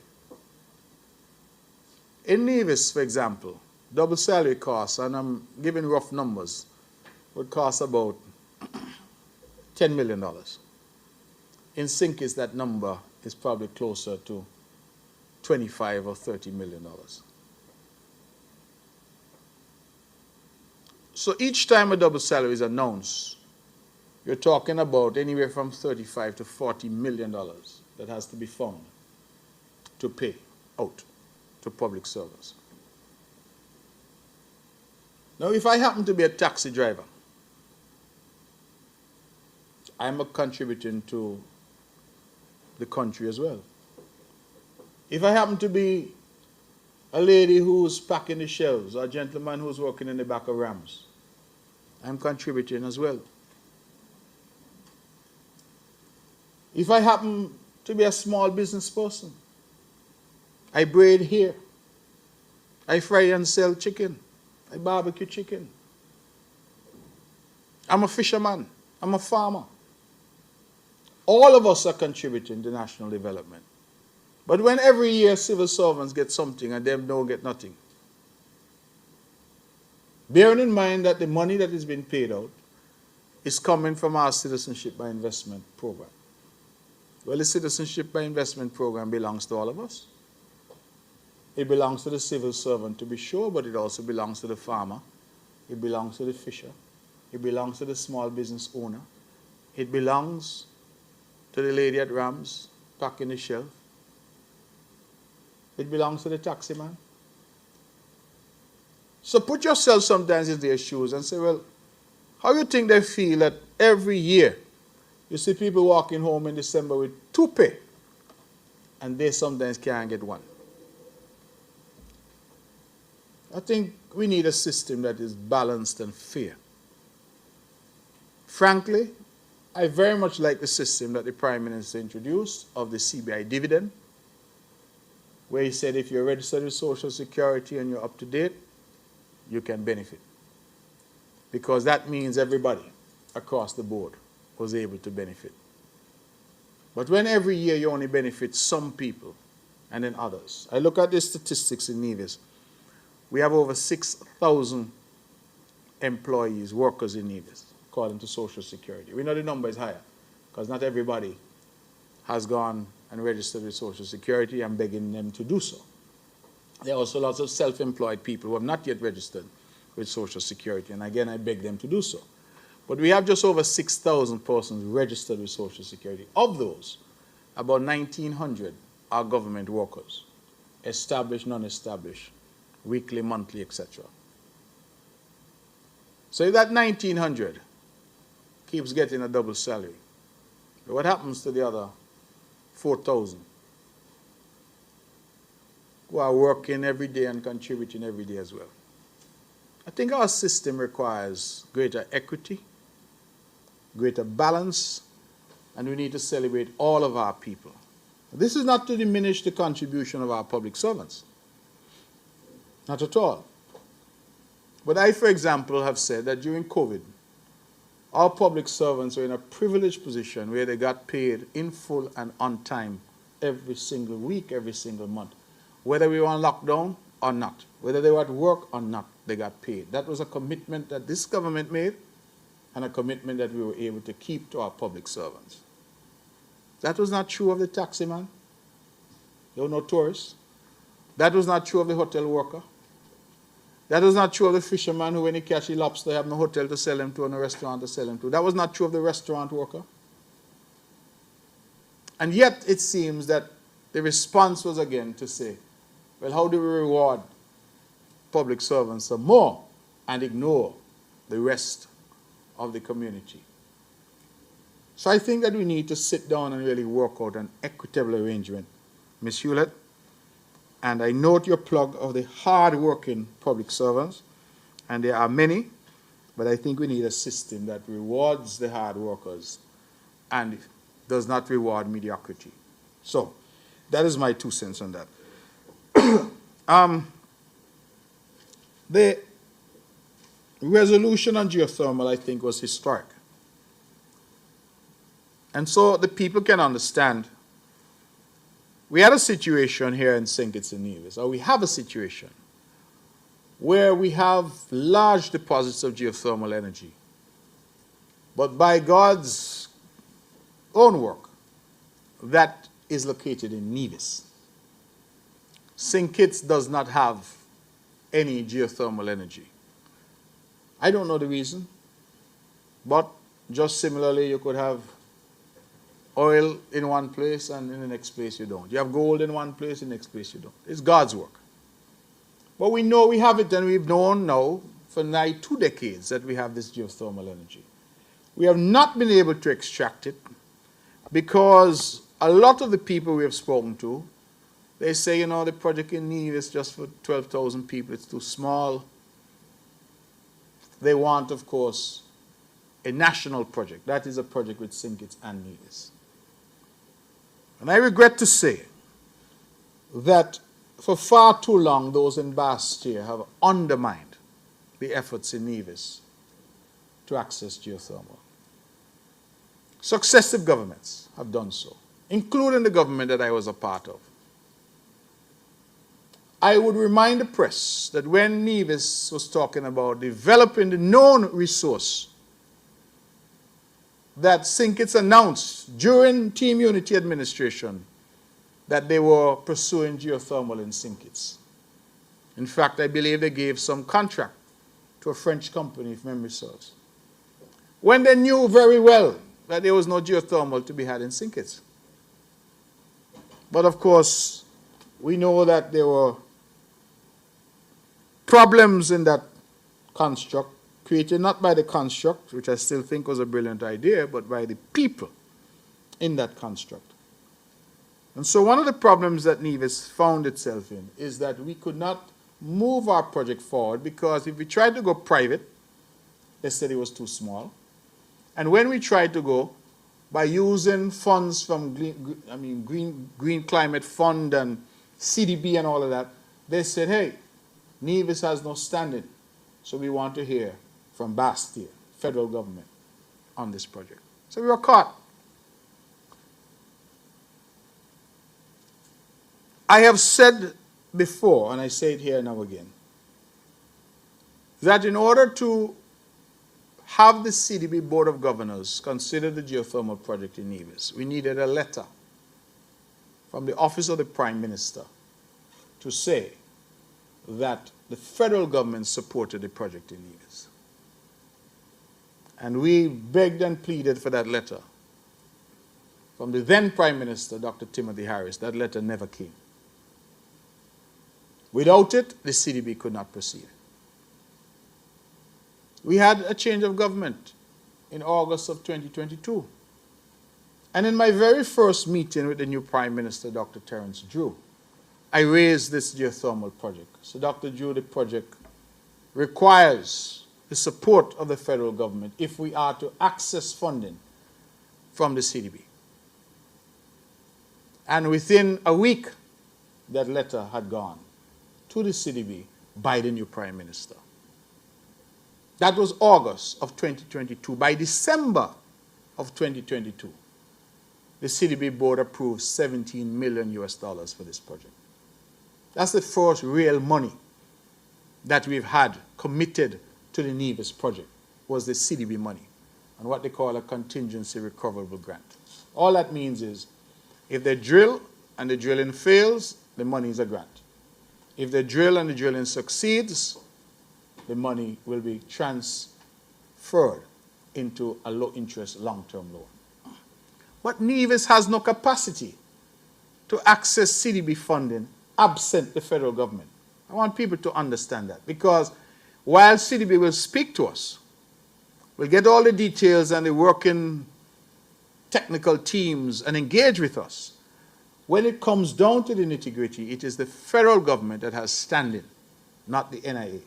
In Nevis, for example, double salary costs, and I'm giving rough numbers, would cost about $10 million. In St. Kitts, that number is probably closer to $25 or $30 million. So each time a double salary is announced, you're talking about anywhere from $35 to $40 million that has to be found to pay out to public servants. Now, if I happen to be a taxi driver, I'm contributing to the country as well. If I happen to be a lady who's packing the shelves or a gentleman who's working in the back of Rams, I'm contributing as well. If I happen to be a small business person, I braid hair, I fry and sell chicken, I barbecue chicken. I'm a fisherman, I'm a farmer. All of us are contributing to national development. But when every year civil servants get something and them don't get nothing, bearing in mind that the money that is being paid out is coming from our citizenship by investment program. Well, the citizenship by investment program belongs to all of us. It belongs to the civil servant, to be sure, but it also belongs to the farmer. It belongs to the fisher. It belongs to the small business owner. It belongs to the lady at Rams packing the shelf. It belongs to the taxi man. So put yourself sometimes in their shoes and say, well, how do you think they feel that every year you see people walking home in December with 2 pay and they sometimes can't get one? I think we need a system that is balanced and fair. Frankly, I very much like the system that the Prime Minister introduced of the CBI dividend, where he said if you're registered with Social Security and you're up to date, you can benefit. Because that means everybody across the board was able to benefit. But when every year you only benefit some people and then others. I look at the statistics in Nevis. We have over 6,000 employees, workers in Nevis, according to Social Security. We know the number is higher because not everybody has gone and registered with Social Security. I'm begging them to do so. There are also lots of self-employed people who have not yet registered with Social Security, and again, I beg them to do so. But we have just over 6,000 persons registered with Social Security. Of those, about 1,900 are government workers, established, non-established, weekly, monthly, etc. So if that 1,900 keeps getting a double salary, what happens to the other 4,000 who are working every day and contributing every day as well? I think our system requires greater equity, greater balance, and we need to celebrate all of our people. This is not to diminish the contribution of our public servants. Not at all. But I, for example, have said that during COVID, our public servants were in a privileged position where they got paid in full and on time every single week, every single month. Whether we were on lockdown or not, whether they were at work or not, they got paid. That was a commitment that this government made and a commitment that we were able to keep to our public servants. That was not true of the taxi man. There were no tourists. That was not true of the hotel worker. That was not true of the fisherman who, when he catch the lobster, have no hotel to sell him to and no restaurant to sell him to. That was not true of the restaurant worker. And yet it seems that the response was again to say, well, how do we reward public servants some more and ignore the rest of the community? So I think that we need to sit down and really work out an equitable arrangement, Ms. Hewlett. And I note your plug of the hard-working public servants, and there are many, but I think we need a system that rewards the hard workers and does not reward mediocrity. So that is my 2 cents on that. The resolution on geothermal, I think, was historic. And so the people can understand. We had a situation here in St. Kitts and Nevis, or we have a situation where we have large deposits of geothermal energy. But by God's own work, that is located in Nevis. St. Kitts does not have any geothermal energy. I don't know the reason, but just similarly, you could have oil in one place and in the next place you don't. You have gold in one place, in the next place you don't. It's God's work. But we know we have it, and we've known now for nigh 2 decades that we have this geothermal energy. We have not been able to extract it because a lot of the people we have spoken to, they say, you know, the project in Nevis is just for 12,000 people. It's too small. They want, of course, a national project. That is a project with St. Kitts and Nevis. And I regret to say that for far too long, those in Bastia have undermined the efforts in Nevis to access geothermal. Successive governments have done so, including the government that I was a part of. I would remind the press that when Nevis was talking about developing the known resource, that Sinkits announced during Team Unity administration that they were pursuing geothermal in Sinkits. In fact, I believe they gave some contract to a French company, if memory serves, when they knew very well that there was no geothermal to be had in Sinkits. But of course, we know that there were problems in that construct, created not by the construct, which I still think was a brilliant idea, but by the people in that construct. And so one of the problems that Nevis found itself in is that we could not move our project forward because if we tried to go private, they said it was too small. And when we tried to go by using funds from Green Climate Fund and CDB and all of that, they said, hey, Nevis has no standing, so we want to hear from Bastille, federal government, on this project. So we were caught. I have said before, and I say it here now again, that in order to have the CDB Board of Governors consider the geothermal project in Nevis, we needed a letter from the Office of the Prime Minister to say that the federal government supported the project in Nevis. And we begged and pleaded for that letter from the then Prime Minister, Dr. Timothy Harris. That letter never came. Without it, the CDB could not proceed. We had a change of government in August of 2022. And in my very first meeting with the new Prime Minister, Dr. Terence Drew, I raised this geothermal project. So Dr. Drew, the project requires the support of the federal government if we are to access funding from the CDB. And within a week, that letter had gone to the CDB by the new Prime Minister. That was August of 2022. By December of 2022, the CDB board approved $17 million for this project. That's the first real money that we've had committed to the Nevis project, was the CDB money, and what they call a contingency recoverable grant. All that means is, if they drill and the drilling fails, the money is a grant. If they drill and the drilling succeeds, the money will be transferred into a low-interest, long-term loan. But Nevis has no capacity to access CDB funding absent the federal government. I want people to understand that, because while CDB will speak to us, we'll get all the details and the working technical teams and engage with us, when it comes down to the nitty-gritty, it is the federal government that has standing, not the NIA.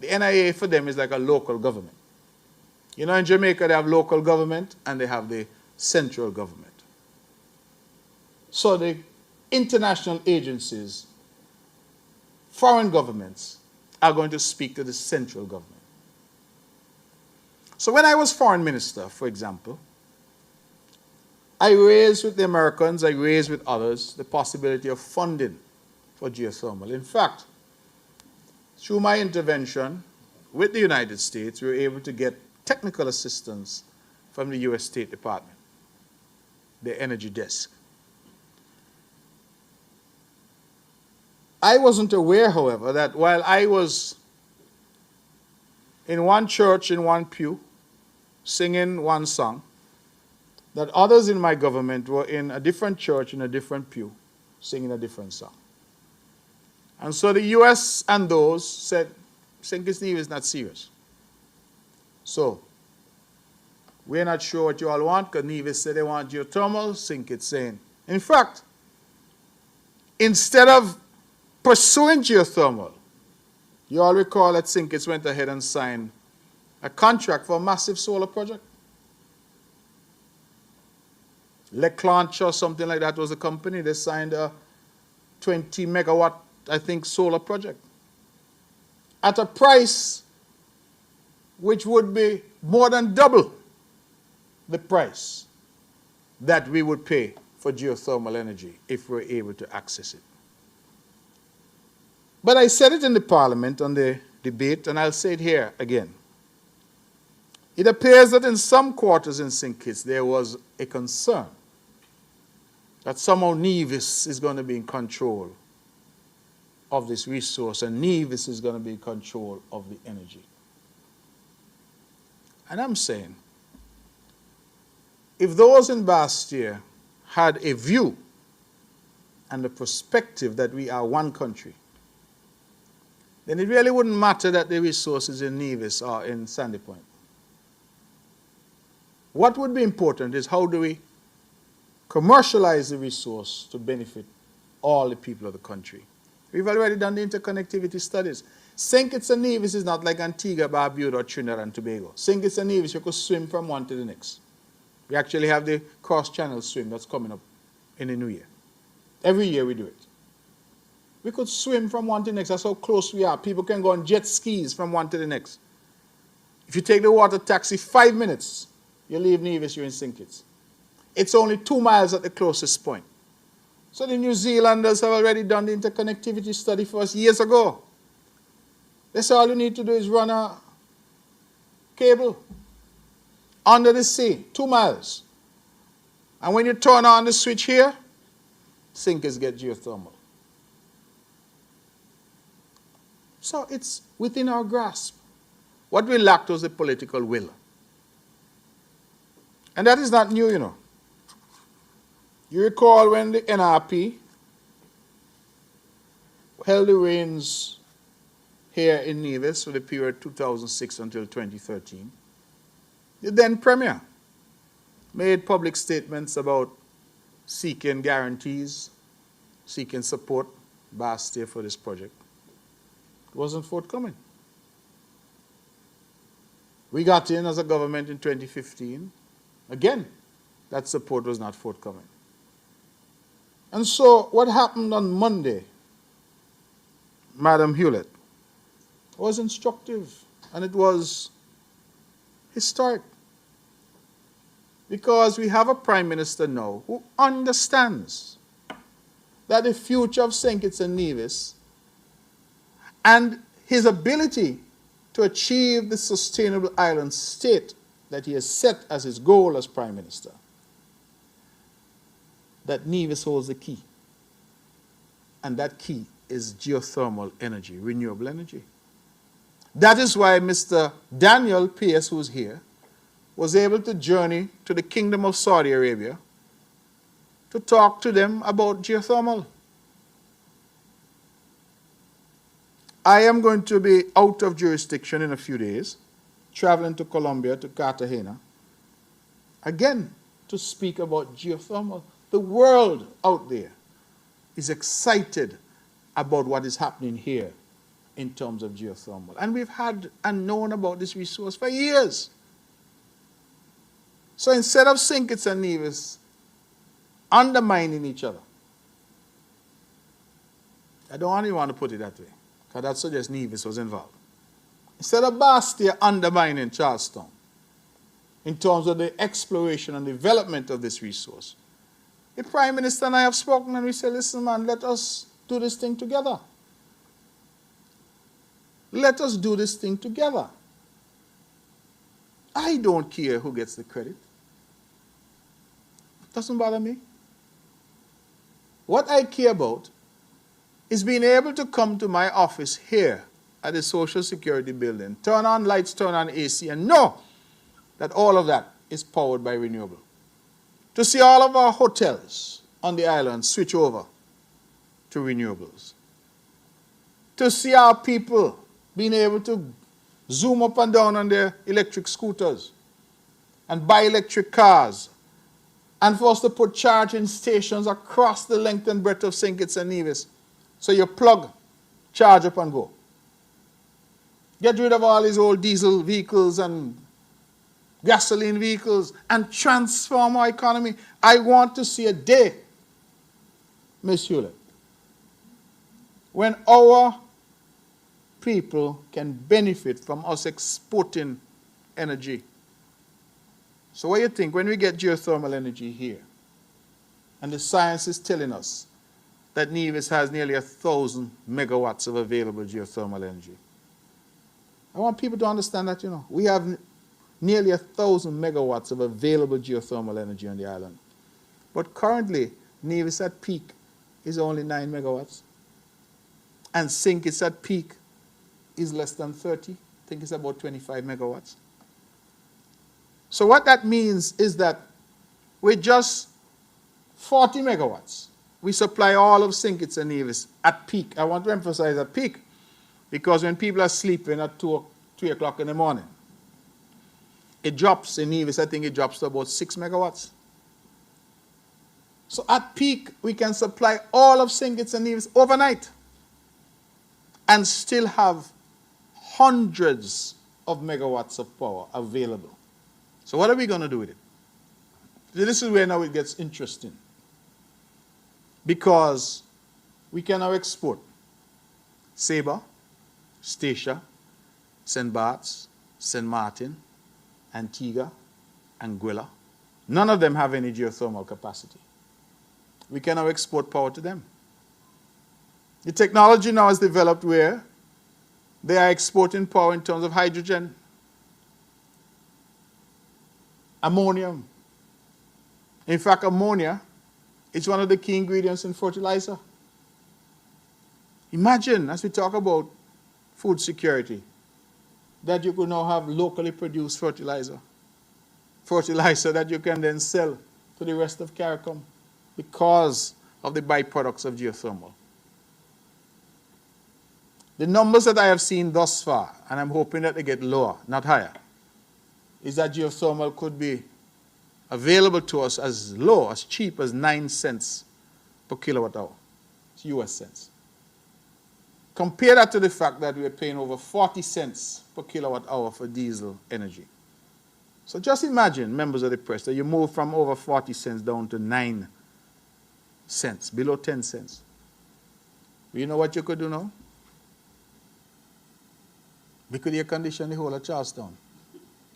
The NIA for them is like a local government. You know, in Jamaica they have local government and they have the central government. So the international agencies, foreign governments, are going to speak to the central government. So when I was foreign minister, for example, I raised with the Americans, I raised with others, the possibility of funding for geothermal. In fact, through my intervention with the United States, we were able to get technical assistance from the U.S. State Department, the Energy Desk. I wasn't aware, however, that while I was in one church in one pew, singing one song, that others in my government were in a different church in a different pew, singing a different song. And so the U.S. and those said, St. Nevis is not serious. So, we're not sure what you all want, because Nevis said they want geothermal, St. Kitts saying. In fact, instead of pursuing geothermal, you all recall that St. Kitts went ahead and signed a contract for a massive solar project. Leclanche or something like that was the company. They signed a 20 megawatt, I think, solar project at a price which would be more than double the price that we would pay for geothermal energy if we were able to access it. But I said it in the Parliament on the debate, and I'll say it here again. It appears that in some quarters in St. Kitts there was a concern that somehow Nevis is going to be in control of this resource, and Nevis is going to be in control of the energy. And I'm saying, if those in Bastia had a view and a perspective that we are one country, then it really wouldn't matter that the resources in Nevis are in Sandy Point. What would be important is how do we commercialize the resource to benefit all the people of the country. We've already done the interconnectivity studies. St. Kitts and Nevis is not like Antigua, Barbuda, or Trinidad and Tobago. St. Kitts and Nevis, you could swim from one to the next. We actually have the cross-channel swim that's coming up in the new year. Every year we do it. We could swim from one to the next. That's how close we are. People can go on jet skis from one to the next. If you take the water taxi, 5 minutes, you leave Nevis, you're in St. Kitts. It's only 2 miles at the closest point. So the New Zealanders have already done the interconnectivity study for us years ago. They say all you need to do is run a cable under the sea, 2 miles. And when you turn on the switch here, St. Kitts get geothermal. So it's within our grasp. What we lacked was the political will. And that is not new, you know. You recall when the NRP held the reins here in Nevis for the period 2006 until 2013. The then Premier made public statements about seeking guarantees, seeking support, Bastia for this project. It wasn't forthcoming. We got in as a government in 2015. Again, that support was not forthcoming. And so what happened on Monday, Madam Hewlett, was instructive, and it was historic. Because we have a Prime Minister now who understands that the future of St. Kitts and Nevis and his ability to achieve the sustainable island state that he has set as his goal as Prime Minister, that Nevis holds the key. And that key is geothermal energy, renewable energy. That is why Mr. Daniel P.S., who's here, was able to journey to the Kingdom of Saudi Arabia to talk to them about geothermal. I am going to be out of jurisdiction in a few days, traveling to Colombia, to Cartagena, again, to speak about geothermal. The world out there is excited about what is happening here in terms of geothermal. And we've had and known about this resource for years. So instead of St. Kitts and Nevis undermining each other, I don't only want to put it that way, because that suggests Nevis was involved. Instead of Bastia undermining Charlestown in terms of the exploration and development of this resource, the Prime Minister and I have spoken and we said, listen man, let us do this thing together. Let us do this thing together. I don't care who gets the credit. It doesn't bother me. What I care about is being able to come to my office here at the Social Security building, turn on lights, turn on AC, and know that all of that is powered by renewable. To see all of our hotels on the island switch over to renewables. To see our people being able to zoom up and down on their electric scooters and buy electric cars, and for us to put charging stations across the length and breadth of St. Kitts and Nevis. So you plug, charge up and go. Get rid of all these old diesel vehicles and gasoline vehicles and transform our economy. I want to see a day, Ms. Hewlett, when our people can benefit from us exporting energy. So what do you think when we get geothermal energy here, and the science is telling us that Nevis has nearly 1,000 megawatts of available geothermal energy. I want people to understand that, we have nearly 1,000 megawatts of available geothermal energy on the island. But currently, Nevis at peak is only 9 megawatts. And St. Kitts at peak is less than 30. I think it's about 25 megawatts. So what that means is that with just 40 megawatts, we supply all of St. Kitts and Nevis at peak. I want to emphasize at peak, because when people are sleeping at 3 o'clock in the morning, it drops in Nevis, I think it drops to about 6 megawatts. So at peak, we can supply all of St. Kitts and Nevis overnight and still have hundreds of megawatts of power available. So what are we going to do with it? This is where now it gets interesting. Because we can now export Sabre, Statia, St. Bart's, St. Martin, Antigua, Anguilla. None of them have any geothermal capacity. We can now export power to them. The technology now is developed where they are exporting power in terms of hydrogen, ammonium. In fact, ammonia is one of the key ingredients in fertilizer. Imagine, as we talk about food security, that you could now have locally produced fertilizer. Fertilizer that you can then sell to the rest of CARICOM because of the byproducts of geothermal. The numbers that I have seen thus far, and I'm hoping that they get lower, not higher, is that geothermal could be available to us as low, as cheap as 9 cents per kilowatt hour. It's US cents. Compare that to the fact that we're paying over 40 cents per kilowatt hour for diesel energy. So just imagine, members of the press, that you move from over 40 cents down to 9 cents, below 10 cents. You know what you could do now? We could air condition the whole of Charlestown.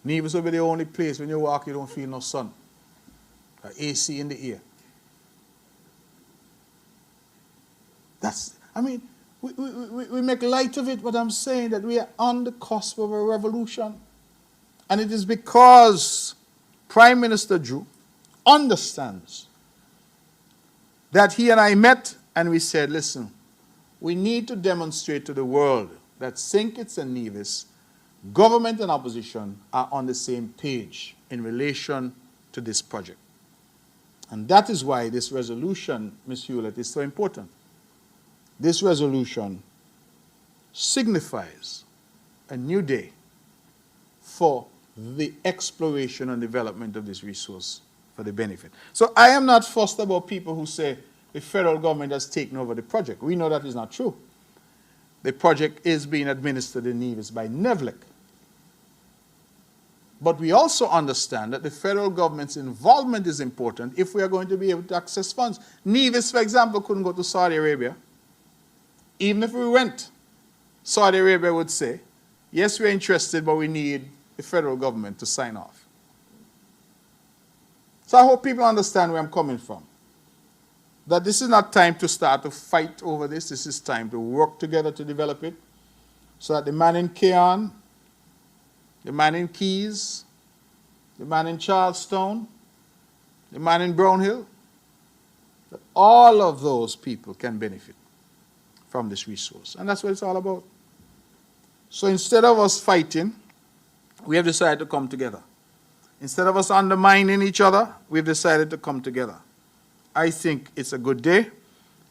Nevis will be the only place when you walk you don't feel no sun. AC in the air. We make light of it, but I'm saying that we are on the cusp of a revolution. And it is because Prime Minister Drew understands that he and I met and we said, listen, we need to demonstrate to the world that St. Kitts and Nevis, government and opposition, are on the same page in relation to this project. And that is why this resolution, Ms. Hewlett, is so important. This resolution signifies a new day for the exploration and development of this resource for the benefit. So I am not fussed about people who say the federal government has taken over the project. We know that is not true. The project is being administered in Nevis by NEVLEC. But we also understand that the federal government's involvement is important if we are going to be able to access funds. Nevis, for example, couldn't go to Saudi Arabia. Even if we went, Saudi Arabia would say, yes, we're interested, but we need the federal government to sign off. So I hope people understand where I'm coming from. That this is not time to start to fight over this. This is time to work together to develop it so that the man in Keon, the man in Keys, the man in Charlestown, the man in Brownhill, that all of those people can benefit from this resource. And that's what it's all about. So instead of us fighting, we have decided to come together. Instead of us undermining each other, we've decided to come together. I think it's a good day.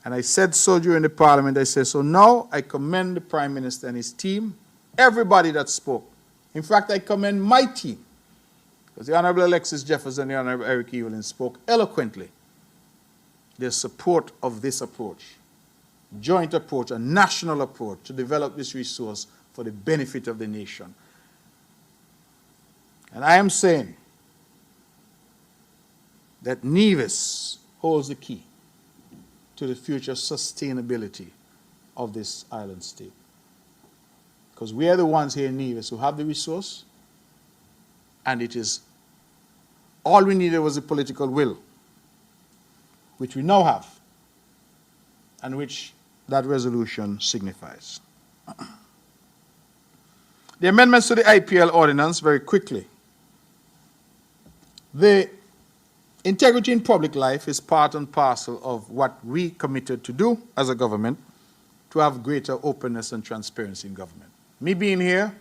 And I said so during the Parliament. I said, so now I commend the Prime Minister and his team, everybody that spoke. In fact, I commend my team. Because the Honorable Alexis Jefferson and the Honorable Eric Evelyn spoke eloquently. Their support of this approach, joint approach, a national approach to develop this resource for the benefit of the nation. And I am saying that Nevis holds the key to the future sustainability of this island state. Because we are the ones here in Nevis who have the resource, and it is all we needed was a political will, which we now have. and which that resolution signifies. The amendments to the IPL ordinance, very quickly. The integrity in public life is part and parcel of what we committed to do as a government, to have greater openness and transparency in government. Me being here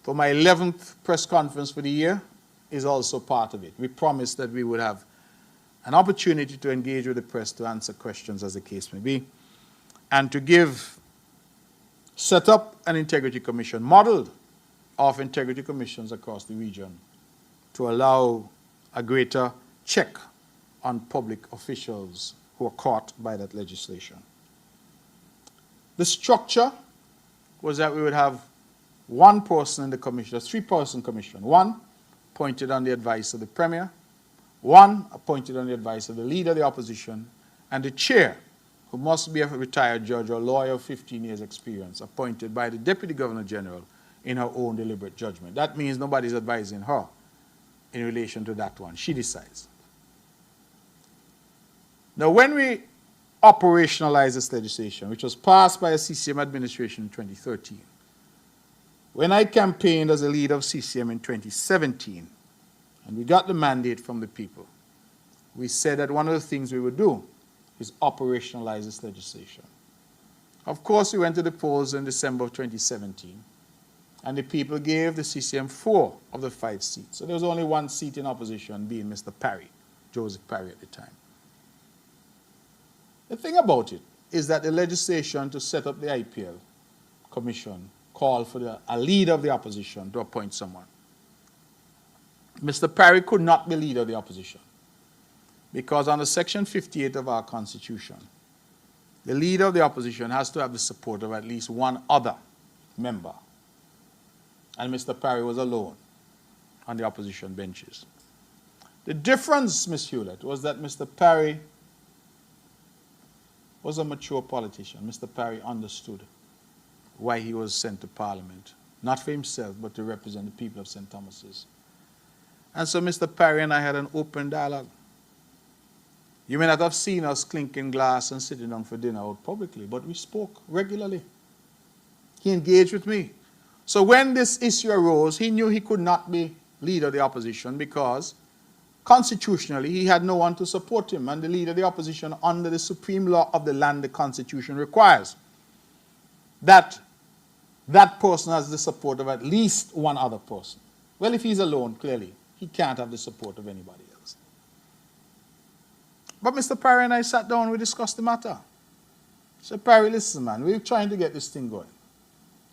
for my 11th press conference for the year is also part of it. We promised that we would have an opportunity to engage with the press, to answer questions as the case may be, and to set up an integrity commission modeled off integrity commissions across the region to allow a greater check on public officials who are caught by that legislation. The structure was that we would have one person in the commission, a three-person commission, one appointed on the advice of the Premier, one appointed on the advice of the leader of the opposition, and the chair, who must be a retired judge or lawyer of 15 years experience, appointed by the Deputy Governor General in her own deliberate judgment. That means nobody's advising her in relation to that one. She decides. Now, when we operationalized this legislation, which was passed by a CCM administration in 2013, when I campaigned as a leader of CCM in 2017, and we got the mandate from the people, we said that one of the things we would do is operationalize this legislation. Of course, we went to the polls in December of 2017, and the people gave the CCM 4 of the 5 seats. So there was only one seat in opposition, being Mr. Parry, Joseph Parry at the time. The thing about it is that the legislation to set up the IPL commission called for a leader of the opposition to appoint someone. Mr. Parry could not be leader of the opposition because under Section 58 of our Constitution, the leader of the opposition has to have the support of at least one other member. And Mr. Parry was alone on the opposition benches. The difference, Ms. Hewlett, was that Mr. Parry was a mature politician. Mr. Parry understood why he was sent to Parliament, not for himself, but to represent the people of St. Thomas's. And so Mr. Parry and I had an open dialogue. You may not have seen us clinking glass and sitting down for dinner out publicly, but we spoke regularly. He engaged with me. So when this issue arose, he knew he could not be leader of the opposition because constitutionally he had no one to support him, and the leader of the opposition under the supreme law of the land, the Constitution, requires that that person has the support of at least one other person. Well, if he's alone, clearly, he can't have the support of anybody else. But Mr. Parry and I sat down, we discussed the matter. I said, Parry, listen, man, we're trying to get this thing going.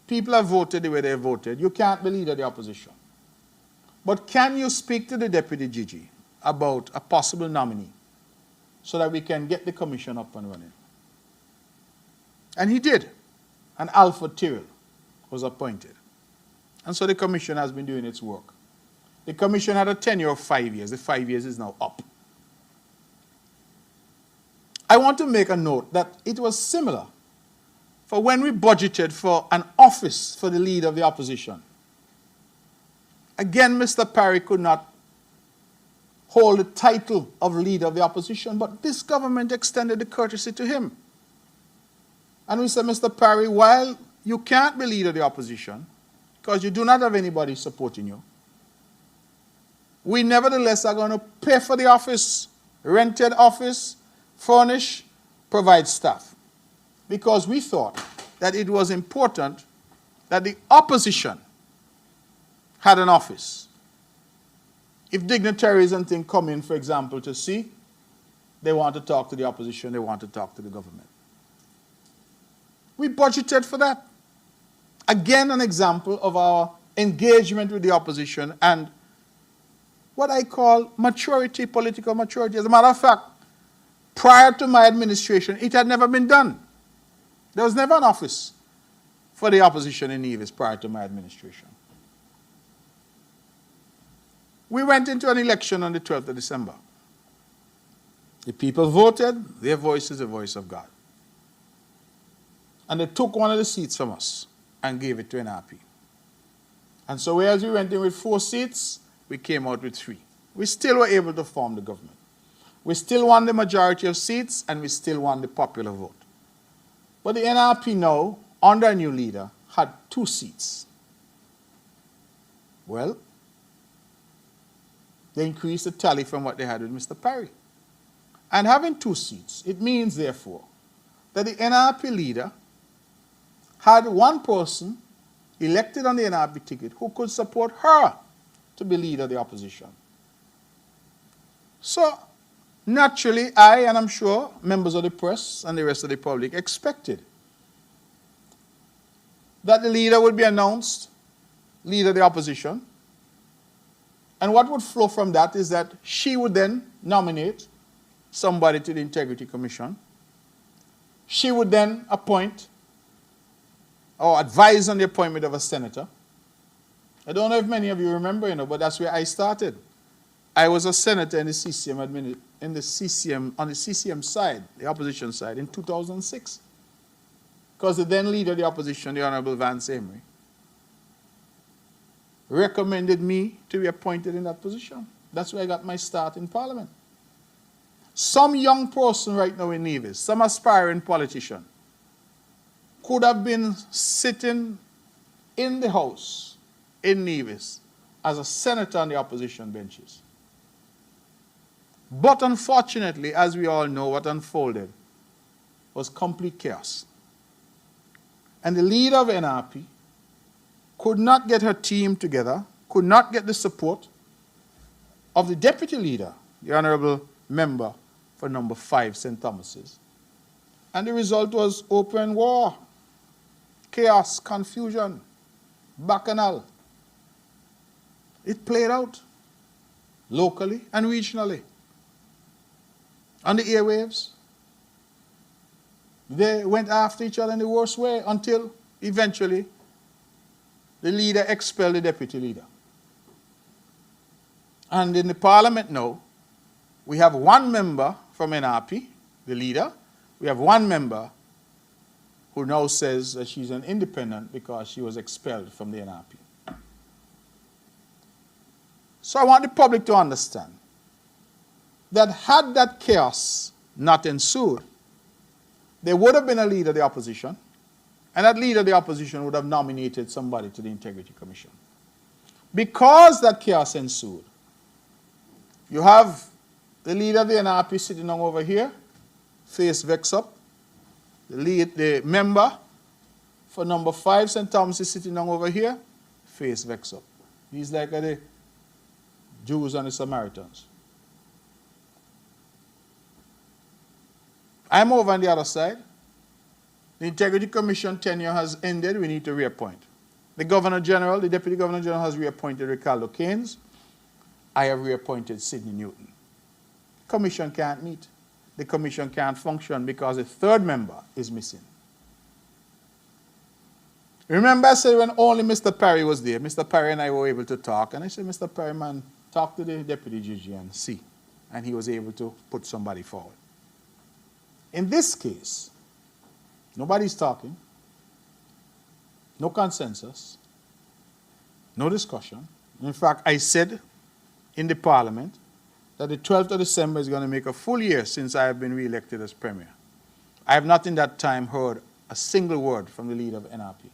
People have voted the way they voted. You can't be leader of the opposition. But can you speak to the Deputy Gigi about a possible nominee so that we can get the commission up and running? And he did. And Alfred Tyrrell was appointed. And so the commission has been doing its work. The commission had a tenure of 5 years. The 5 years is now up. I want to make a note that it was similar for when we budgeted for an office for the leader of the opposition. Again, Mr. Parry could not hold the title of leader of the opposition, but this government extended the courtesy to him. And we said, Mr. Parry, while you can't be leader of the opposition, because you do not have anybody supporting you, we nevertheless are going to pay for the office, rented office, furnish, provide staff. Because we thought that it was important that the opposition had an office. If dignitaries and things come in, for example, to see, they want to talk to the opposition, they want to talk to the government. We budgeted for that. Again, an example of our engagement with the opposition and what I call maturity, political maturity. As a matter of fact, prior to my administration, it had never been done. There was never an office for the opposition in Nevis prior to my administration. We went into an election on the 12th of December. The people voted, their voice is the voice of God. And they took one of the seats from us and gave it to NRP. And so whereas we went in with 4 seats, we came out with 3. We still were able to form the government. We still won the majority of seats, and we still won the popular vote. But the NRP now, under a new leader, had 2 seats. Well, they increased the tally from what they had with Mr. Parry. And having 2 seats, it means, therefore, that the NRP leader had one person elected on the NRP ticket who could support her to be leader of the opposition. So, naturally, I, and I'm sure members of the press and the rest of the public, expected that the leader would be announced, leader of the opposition, and what would flow from that is that she would then nominate somebody to the Integrity Commission. She would then appoint or advise on the appointment of a senator. I don't know if many of you remember, but that's where I started. I was a senator in the CCM on the CCM side, the opposition side, in 2006. Because the then leader of the opposition, the Honorable Vance Emery, recommended me to be appointed in that position. That's where I got my start in Parliament. Some young person right now in Nevis, some aspiring politician, could have been sitting in the House in Nevis as a senator on the opposition benches. But unfortunately, as we all know, what unfolded was complete chaos. And the leader of NRP could not get her team together, could not get the support of the deputy leader, the honorable member for number 5, St. Thomas's. And the result was open war, chaos, confusion, bacchanal. It played out locally and regionally. On the airwaves, they went after each other in the worst way until eventually the leader expelled the deputy leader. And in the Parliament now, we have one member from NRP, the leader. We have one member who now says that she's an independent because she was expelled from the NRP. So I want the public to understand that had that chaos not ensued, there would have been a leader of the opposition, and that leader of the opposition would have nominated somebody to the Integrity Commission. Because that chaos ensued, you have the leader of the NRP sitting on over here, face vex up. The member for number 5, St. Thomas, is sitting on over here, face vex up. He's like the Jews and the Samaritans. I'm over on the other side. The Integrity Commission tenure has ended. We need to reappoint. The Governor General, the Deputy Governor General has reappointed Ricardo Keynes. I have reappointed Sidney Newton. The Commission can't meet. The Commission can't function because a third member is missing. Remember I said when only Mr. Parry was there, Mr. Parry and I were able to talk, and I said, Mr. Parry, man, talk to the Deputy GG and see. And he was able to put somebody forward. In this case, nobody's talking, no consensus, no discussion. In fact, I said in the Parliament that the 12th of December is going to make a full year since I have been re-elected as Premier. I have not in that time heard a single word from the leader of NRP.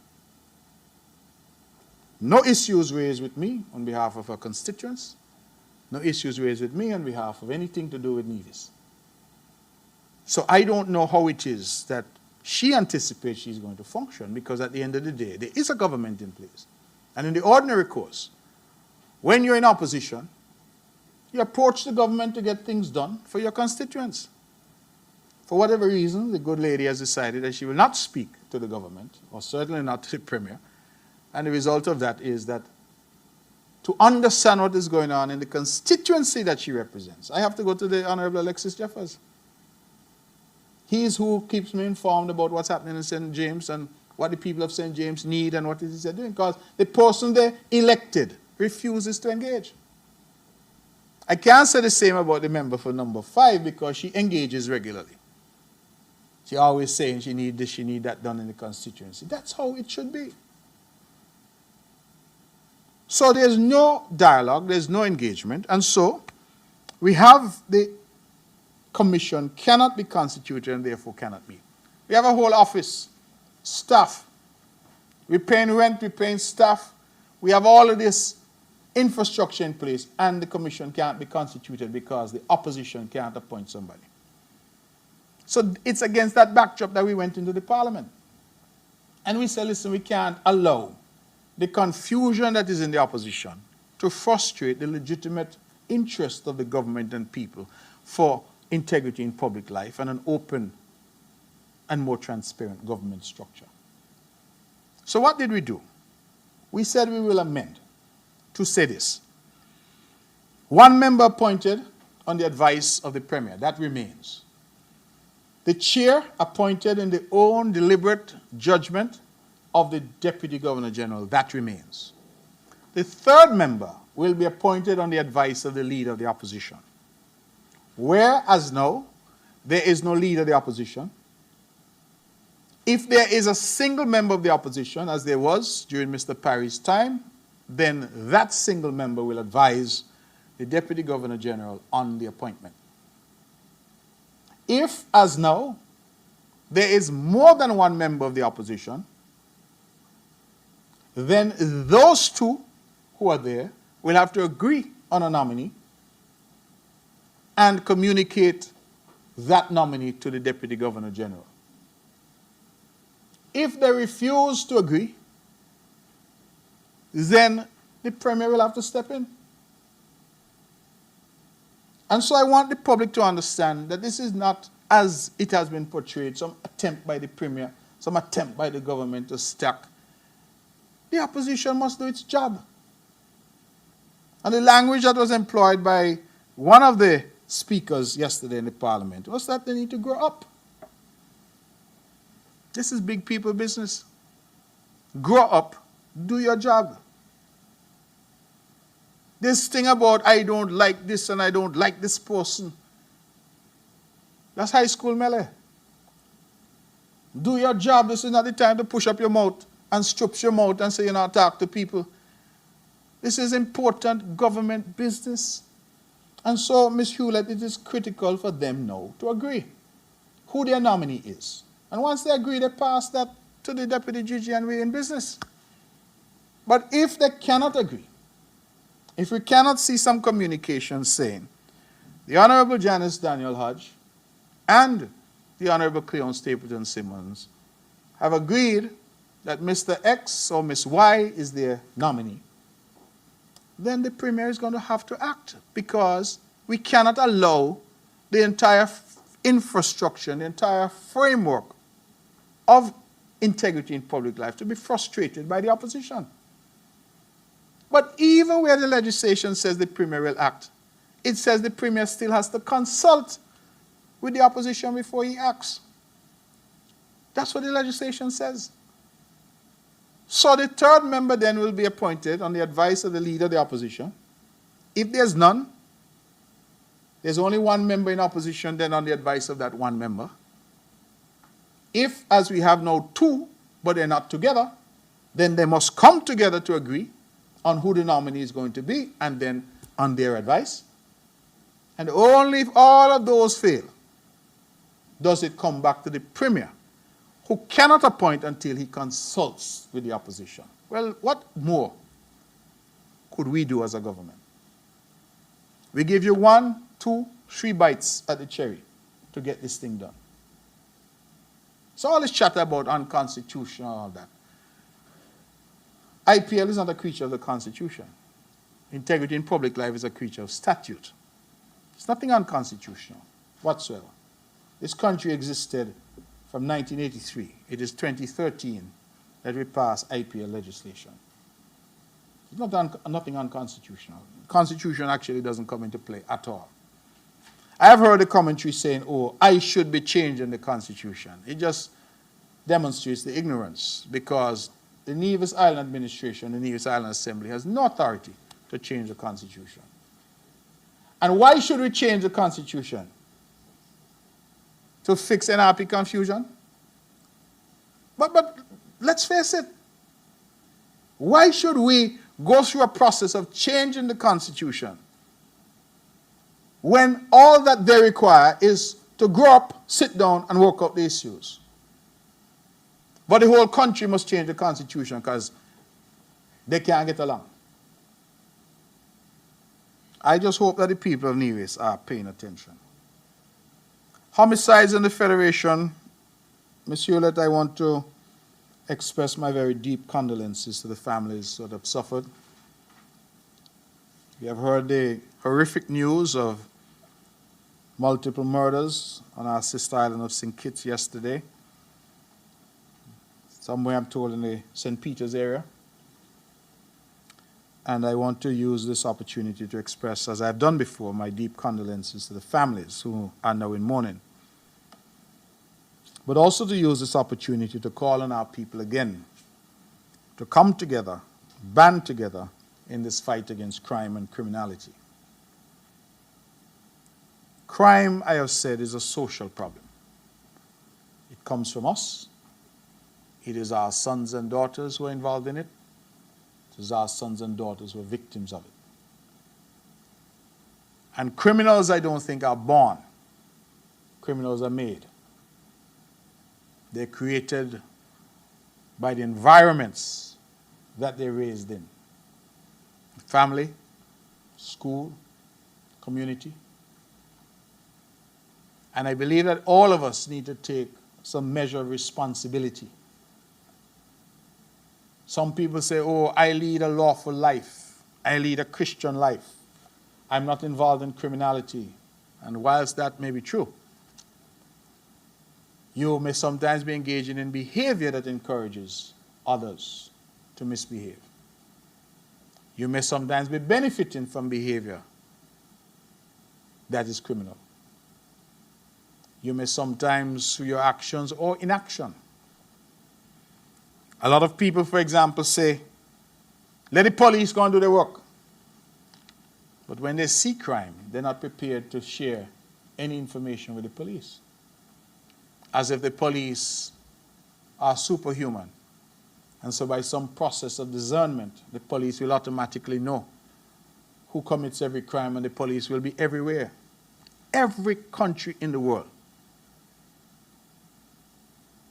No issues raised with me on behalf of her constituents, no issues raised with me on behalf of anything to do with Nevis. So I don't know how it is that she anticipates she's going to function, because at the end of the day, there is a government in place. And in the ordinary course, when you're in opposition, you approach the government to get things done for your constituents. For whatever reason, the good lady has decided that she will not speak to the government, or certainly not to the Premier. And the result of that is that to understand what is going on in the constituency that she represents, I have to go to the Honorable Alexis Jeffers. He is who keeps me informed about what's happening in St. James and what the people of St. James need and what it is they're doing, because the person they elected refuses to engage. I can't say the same about the member for number 5 because she engages regularly. She always saying she need this, she need that done in the constituency. That's how it should be. So there's no dialogue, there's no engagement, and so we have the commission cannot be constituted and therefore cannot meet. We have a whole office, staff. We're paying rent, we're paying staff. We have all of this infrastructure in place, and the commission can't be constituted because the opposition can't appoint somebody. So it's against that backdrop that we went into the parliament. And we said, listen, we can't allow the confusion that is in the opposition to frustrate the legitimate interest of the government and people for integrity in public life and an open and more transparent government structure. So what did we do? We said we will amend to say this. One member appointed on the advice of the Premier. That remains. The chair appointed in the own deliberate judgment of the Deputy Governor General. That remains. The third member will be appointed on the advice of the leader of the opposition. Whereas now, there is no leader of the opposition. If there is a single member of the opposition, as there was during Mr. Parry's time, then that single member will advise the Deputy Governor General on the appointment. If, as now, there is more than one member of the opposition, then those two who are there will have to agree on a nominee and communicate that nominee to the Deputy Governor General. If they refuse to agree, then the Premier will have to step in. And so I want the public to understand that this is not, as it has been portrayed, some attempt by the Premier, some attempt by the government to stack. The opposition must do its job. And the language that was employed by one of the speakers yesterday in the Parliament was that they need to grow up. This is big people business. Grow up, do your job. This thing about I don't like this and I don't like this person, that's high school melee. Do your job. This is not the time to push up your mouth and strip your mouth and say you're not talk to people. This is important government business. And so, Ms. Hewlett, it is critical for them now to agree who their nominee is. And once they agree, they pass that to the Deputy GG and we're in business. But if they cannot agree, if we cannot see some communication saying the Honorable Janice Daniel Hodge and the Honorable Cleon Stapleton Simmons have agreed that Mr. X or Ms. Y is their nominee, then the Premier is going to have to act, because we cannot allow the entire infrastructure, the entire framework of integrity in public life to be frustrated by the opposition. But even where the legislation says the Premier will act, it says the Premier still has to consult with the opposition before he acts. That's what the legislation says. So the third member then will be appointed on the advice of the leader of the opposition. If there's none, there's only one member in opposition, then on the advice of that one member. If, as we have now, two, but they're not together, then they must come together to agree on who the nominee is going to be, and then on their advice. And only if all of those fail does it come back to the Premier, who cannot appoint until he consults with the opposition. Well, what more could we do as a government? We give you 1, 2, 3 bites at the cherry to get this thing done. So all this chatter about unconstitutional and all that. IPL is not a creature of the Constitution. Integrity in public life is a creature of statute. It's nothing unconstitutional whatsoever. This country existed from 1983. It is 2013 that we passed IPL legislation. It's nothing unconstitutional. Constitution actually doesn't come into play at all. I have heard the commentary saying, oh, I should be changing the Constitution. It just demonstrates the ignorance, because the Nevis Island Administration, the Nevis Island Assembly, has no authority to change the Constitution. And why should we change the Constitution? To fix NRP confusion? But let's face it. Why should we go through a process of changing the Constitution when all that they require is to grow up, sit down, and work out the issues? But the whole country must change the constitution because they can't get along. I just hope that the people of Nevis are paying attention. Homicides in the Federation. Monsieur Hewlett, I want to express my very deep condolences to the families that have suffered. We have heard the horrific news of multiple murders on our sister island of St. Kitts yesterday. Somewhere, I'm told, in the St. Peter's area. And I want to use this opportunity to express, as I've done before, my deep condolences to the families who are now in mourning. But also to use this opportunity to call on our people again to come together, band together in this fight against crime and criminality. Crime, I have said, is a social problem. It comes from us. It is our sons and daughters who are involved in it. It is our sons and daughters who are victims of it. And criminals, I don't think, are born. Criminals are made. They're created by the environments that they're raised in. Family, school, community. And I believe that all of us need to take some measure of responsibility. Some people say, oh, I lead a lawful life. I lead a Christian life. I'm not involved in criminality. And whilst that may be true, you may sometimes be engaging in behavior that encourages others to misbehave. You may sometimes be benefiting from behavior that is criminal. You may sometimes, through your actions or inaction. A lot of people, for example, say, let the police go and do their work. But when they see crime, they're not prepared to share any information with the police. As if the police are superhuman. And so by some process of discernment, the police will automatically know who commits every crime, and the police will be everywhere. Every country in the world.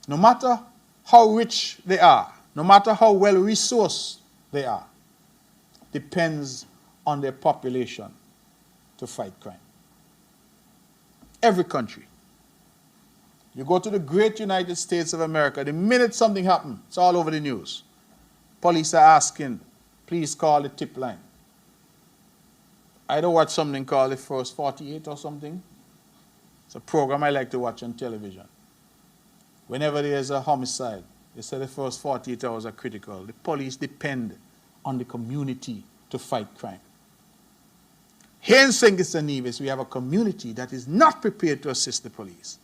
No matter how rich they are, no matter how well resourced they are, depends on their population to fight crime. Every country. You go to the great United States of America, the minute something happens, it's all over the news. Police are asking, please call the tip line. I don't watch something called the First 48 or something. It's a program I like to watch on television. Whenever there's a homicide, they say the first 48 hours are critical. The police depend on the community to fight crime. Here in St. Kitts and Nevis, we have a community that is not prepared to assist the police,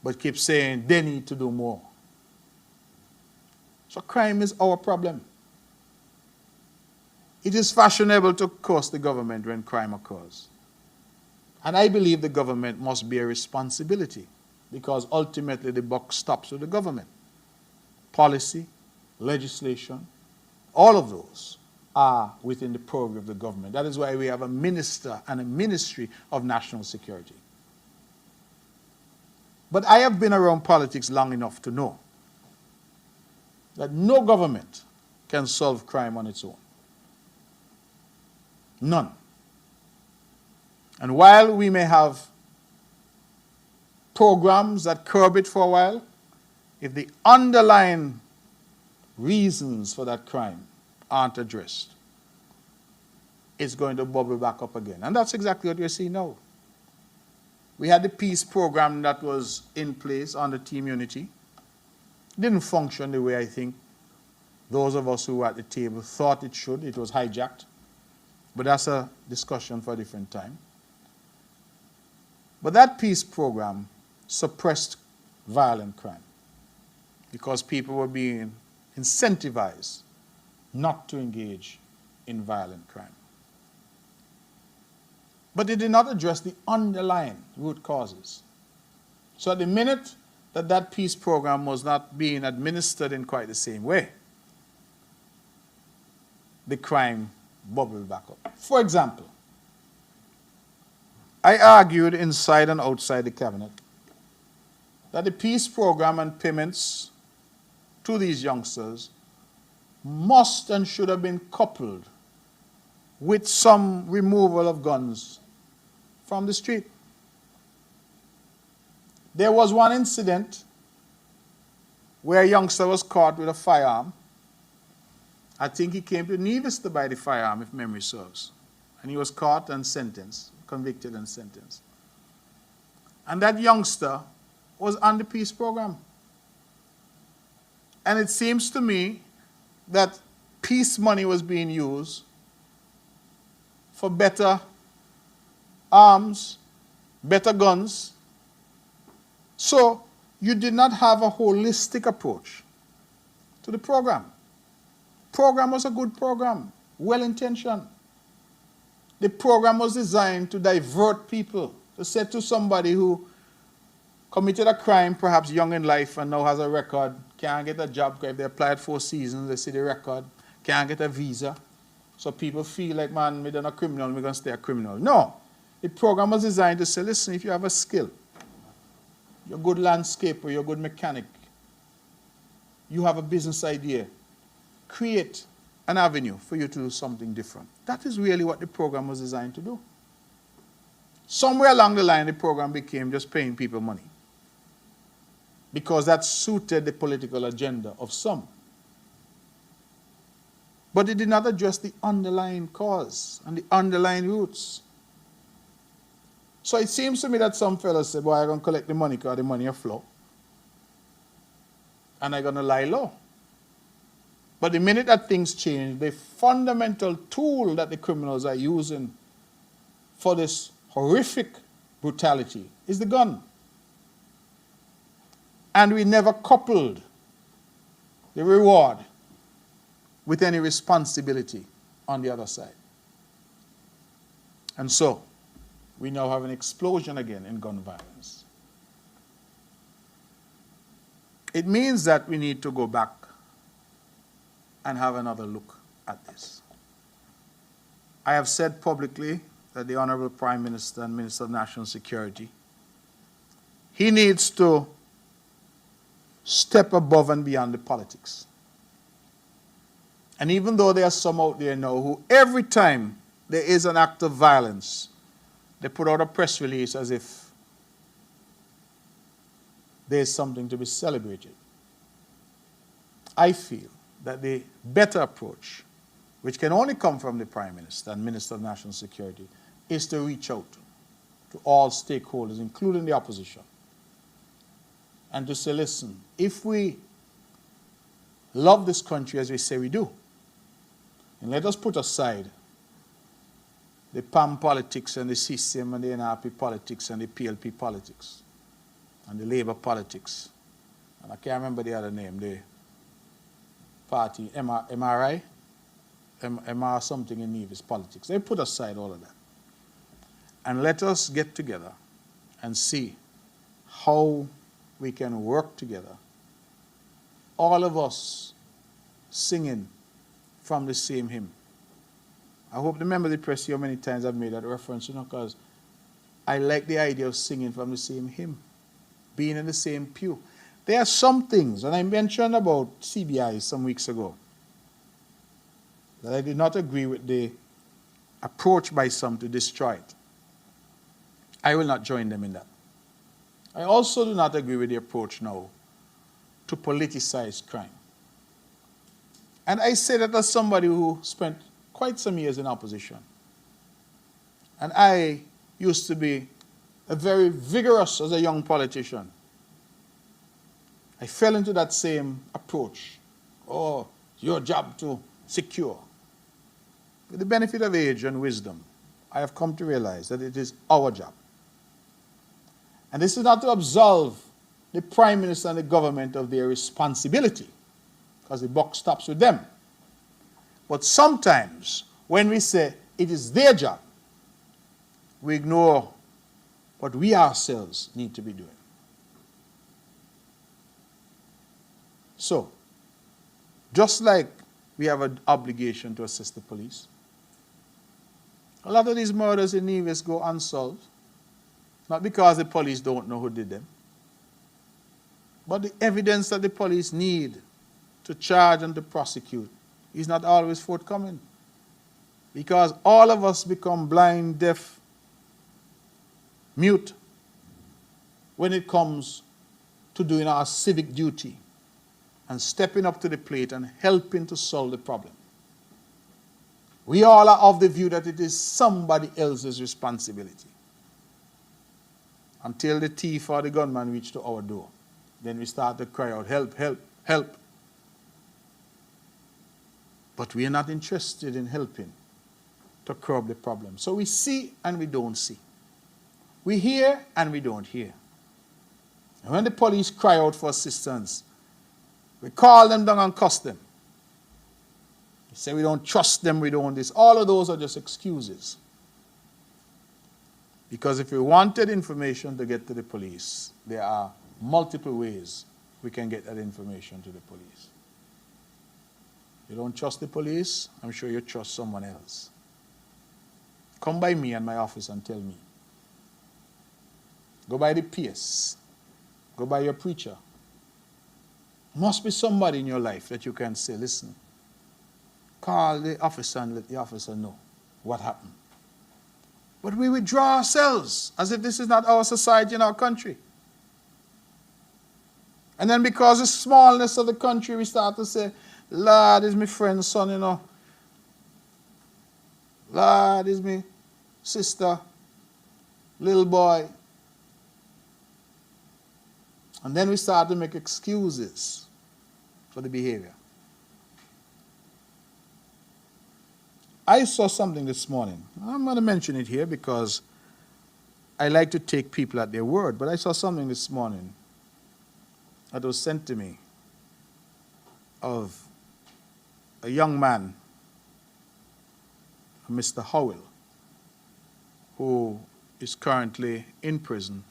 but keeps saying they need to do more. So crime is our problem. It is fashionable to curse the government when crime occurs. And I believe the government must bear responsibility, because ultimately the buck stops with the government. Policy, legislation, all of those are within the purview of the government. That is why we have a minister and a ministry of national security. But I have been around politics long enough to know that no government can solve crime on its own. None. And while we may have programs that curb it for a while, if the underlying reasons for that crime aren't addressed, it's going to bubble back up again. And that's exactly what we're seeing now. We had the peace program that was in place under Team Unity. It didn't function the way I think those of us who were at the table thought it should. It was hijacked. But that's a discussion for a different time. But that peace program suppressed violent crime because people were being incentivized not to engage in violent crime. But it did not address the underlying root causes. So at the minute that that peace program was not being administered in quite the same way, the crime bubbled back up. For example, I argued inside and outside the cabinet that the peace program and payments to these youngsters must and should have been coupled with some removal of guns from the street. There was one incident where a youngster was caught with a firearm. I think he came to Nevis to buy the firearm, if memory serves. And he was caught and sentenced, convicted and sentenced. And that youngster was on the peace program. And it seems to me that peace money was being used for better arms, better guns. So you did not have a holistic approach to the program. Program was a good program, well-intentioned. The program was designed to divert people, to say to somebody who committed a crime, perhaps young in life, and now has a record, can't get a job, because if they applied 4 seasons, they see the record, can't get a visa. So people feel like, man, we're not a criminal, we're going to stay a criminal. No. The program was designed to say, listen, if you have a skill, you're a good landscaper, you're a good mechanic, you have a business idea, create an avenue for you to do something different. That is really what the program was designed to do. Somewhere along the line, the program became just paying people money, because that suited the political agenda of some. But it did not address the underlying cause and the underlying roots. So it seems to me that some fellows say, boy, I'm going to collect the money because the money will flow. And I'm going to lie low. But the minute that things change, the fundamental tool that the criminals are using for this horrific brutality is the gun. And we never coupled the reward with any responsibility on the other side. And so, we now have an explosion again in gun violence. It means that we need to go back and have another look at this. I have said publicly that the Honorable Prime Minister and Minister of National Security, he needs to step above and beyond the politics. And even though there are some out there now who every time there is an act of violence, they put out a press release as if there's something to be celebrated. I feel that the better approach, which can only come from the Prime Minister and Minister of National Security, is to reach out to all stakeholders, including the opposition, and to say, listen, if we love this country as we say we do, and let us put aside the PAM politics and the CCM and the NRP politics and the PLP politics and the Labour politics, and I can't remember the other name, the party, MRI, MR something in Nevis politics. They put aside all of that. And let us get together and see how we can work together. All of us singing from the same hymn. I hope the members of the press see how many times I've made that reference, because I like the idea of singing from the same hymn, being in the same pew. There are some things, and I mentioned about CBI some weeks ago, that I did not agree with the approach by some to destroy it. I will not join them in that. I also do not agree with the approach now to politicize crime. And I say that as somebody who spent quite some years in opposition. And I used to be a very vigorous as a young politician. I fell into that same approach. Oh, it's your job to secure. With the benefit of age and wisdom, I have come to realize that it is our job. And this is not to absolve the Prime Minister and the government of their responsibility, because the buck stops with them. But sometimes, when we say it is their job, we ignore what we ourselves need to be doing. So, just like we have an obligation to assist the police, a lot of these murders in Nevis go unsolved, not because the police don't know who did them, But the evidence that the police need to charge and to prosecute is not always forthcoming. Because all of us become blind, deaf, mute when it comes to doing our civic duty and stepping up to the plate and helping to solve the problem. We all are of the view that it is somebody else's responsibility. Until the thief or the gunman reach to our door. Then we start to cry out, help, help, help. But we are not interested in helping to curb the problem. So we see and we don't see. We hear and we don't hear. And when the police cry out for assistance, we call them down and cuss them. We say we don't trust them, we don't this. All of those are just excuses. Because if we wanted information to get to the police, there are multiple ways we can get that information to the police. You don't trust the police, I'm sure you trust someone else. Come by me and my office and tell me. Go by the PS. Go by your preacher. Must be somebody in your life that you can say, listen, call the officer and let the officer know what happened. But we withdraw ourselves as if this is not our society and our country. And then because of the smallness of the country, we start to say, Lord, is my friend's son, you know. Lord, is my sister, little boy. And then we start to make excuses for the behavior. I saw something this morning. I'm going to mention it here because I like to take people at their word, but I saw something this morning that was sent to me of a young man, Mr. Howell, who is currently in prison.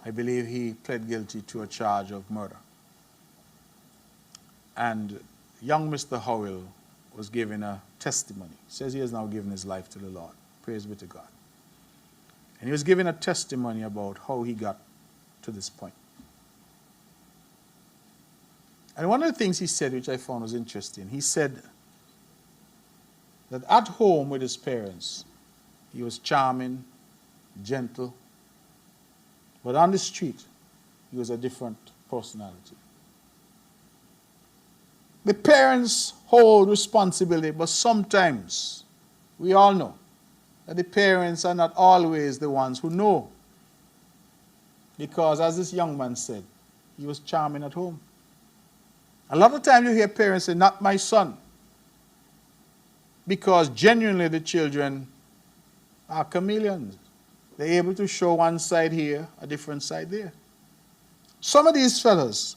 I believe he pled guilty to a charge of murder. And young Mr. Howell was given a testimony. He says he has now given his life to the Lord. Praise be to God. And he was given a testimony about how he got to this point. And one of the things he said, which I found was interesting, he said that at home with his parents, he was charming, gentle, but on the street, he was a different personality. The parents hold responsibility, but sometimes we all know that the parents are not always the ones who know. Because as this young man said, he was charming at home. A lot of times you hear parents say, not my son. Because genuinely the children are chameleons. They're able to show one side here, a different side there. Some of these fellas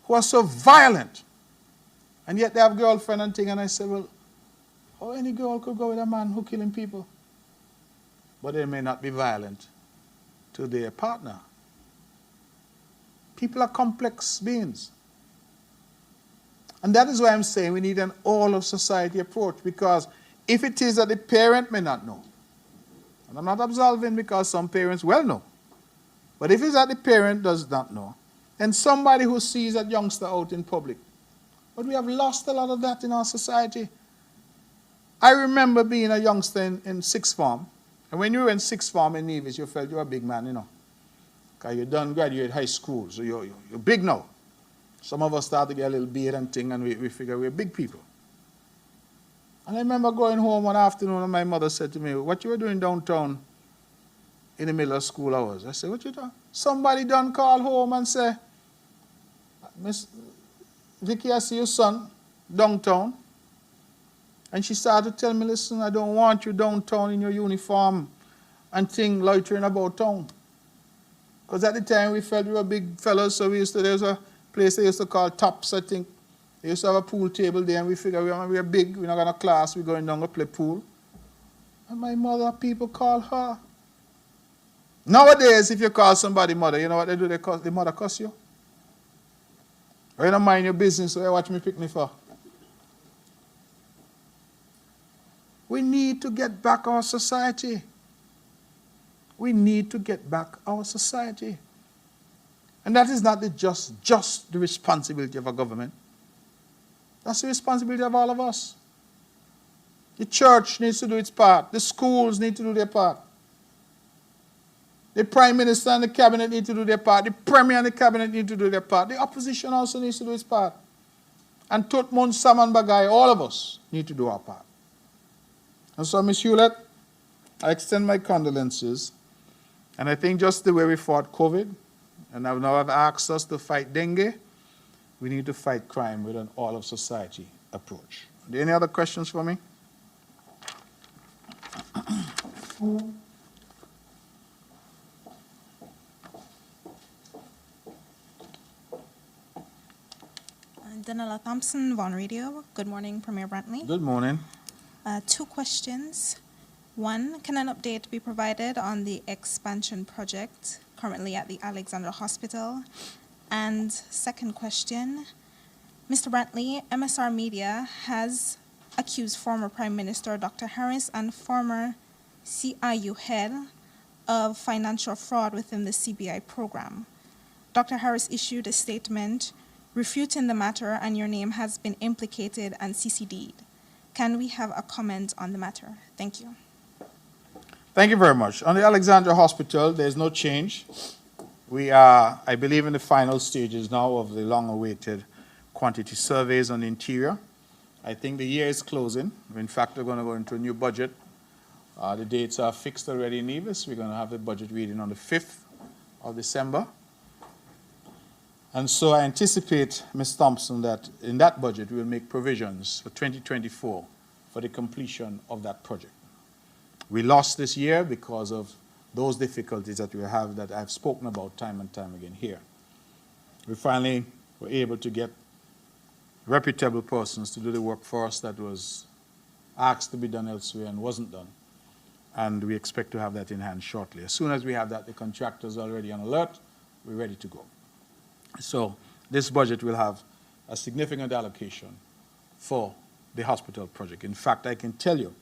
who are so violent, and yet they have girlfriend and thing, and I say, well, how any girl could go with a man who killing people? But they may not be violent to their partner. People are complex beings. And that is why I'm saying we need an all-of-society approach, because if it is that the parent may not know, and I'm not absolving because some parents well know, but if it's that the parent does not know, then somebody who sees that youngster out in public. But we have lost a lot of that in our society. I remember being a youngster in sixth form, and when you were in sixth form in Nevis, you felt you were a big man, you know, because you done graduate high school, so you're big now. Some of us start to get a little beard and thing, and we figure we're big people. And I remember going home one afternoon, and my mother said to me, what you were doing downtown in the middle of school hours? I said, what you doing? Somebody done call home and say, Miss Vicky, I see your son downtown. And she started to tell me, listen, I don't want you downtown in your uniform and thing loitering about town. Because at the time we felt we were big fellas, so there was a place they used to call Tops, I think. They used to have a pool table there, and we figured we're big, we're not going to class, we're going down to play pool. And my mother, people call her. Nowadays, if you call somebody mother, you know what they do? The mother cuss you. Or you don't mind your business, so you watch me picnic for. We need to get back our society. We need to get back our society. And that is not just the responsibility of a government. That's the responsibility of all of us. The church needs to do its part. The schools need to do their part. The Prime Minister and the Cabinet need to do their part. The Premier and the Cabinet need to do their part. The opposition also needs to do its part. And Tutmun, Saman Bagay, all of us need to do our part. And so, Ms. Hewlett, I extend my condolences. And I think just the way we fought COVID, and now I've asked us to fight dengue, we need to fight crime with an all-of-society approach. Are there any other questions for me? Danella Thompson, Vaughan Radio. Good morning, Premier Brantley. Good morning. 2 questions. 1, can an update be provided on the expansion project currently at the Alexandra Hospital? And second question, Mr. Brantley, MSR Media has accused former Prime Minister Dr. Harris and former CIU head of financial fraud within the CBI program. Dr. Harris issued a statement refuting the matter, and your name has been implicated and CCD'd. Can we have a comment on the matter? Thank you. Thank you very much. On the Alexandra Hospital, there's no change. We are, I believe, in the final stages now of the long-awaited quantity surveys on the interior. I think the year is closing. In fact, we're going to go into a new budget. The dates are fixed already in Nevis. We're going to have the budget reading on the 5th of December. And so I anticipate, Ms. Thompson, that in that budget we will make provisions for 2024 for the completion of that project. We lost this year because of those difficulties that we have that I've spoken about time and time again here. We finally were able to get reputable persons to do the work for us that was asked to be done elsewhere and wasn't done. And we expect to have that in hand shortly. As soon as we have that, the contractors are already on alert. We're ready to go. So this budget will have a significant allocation for the hospital project. In fact, I can tell you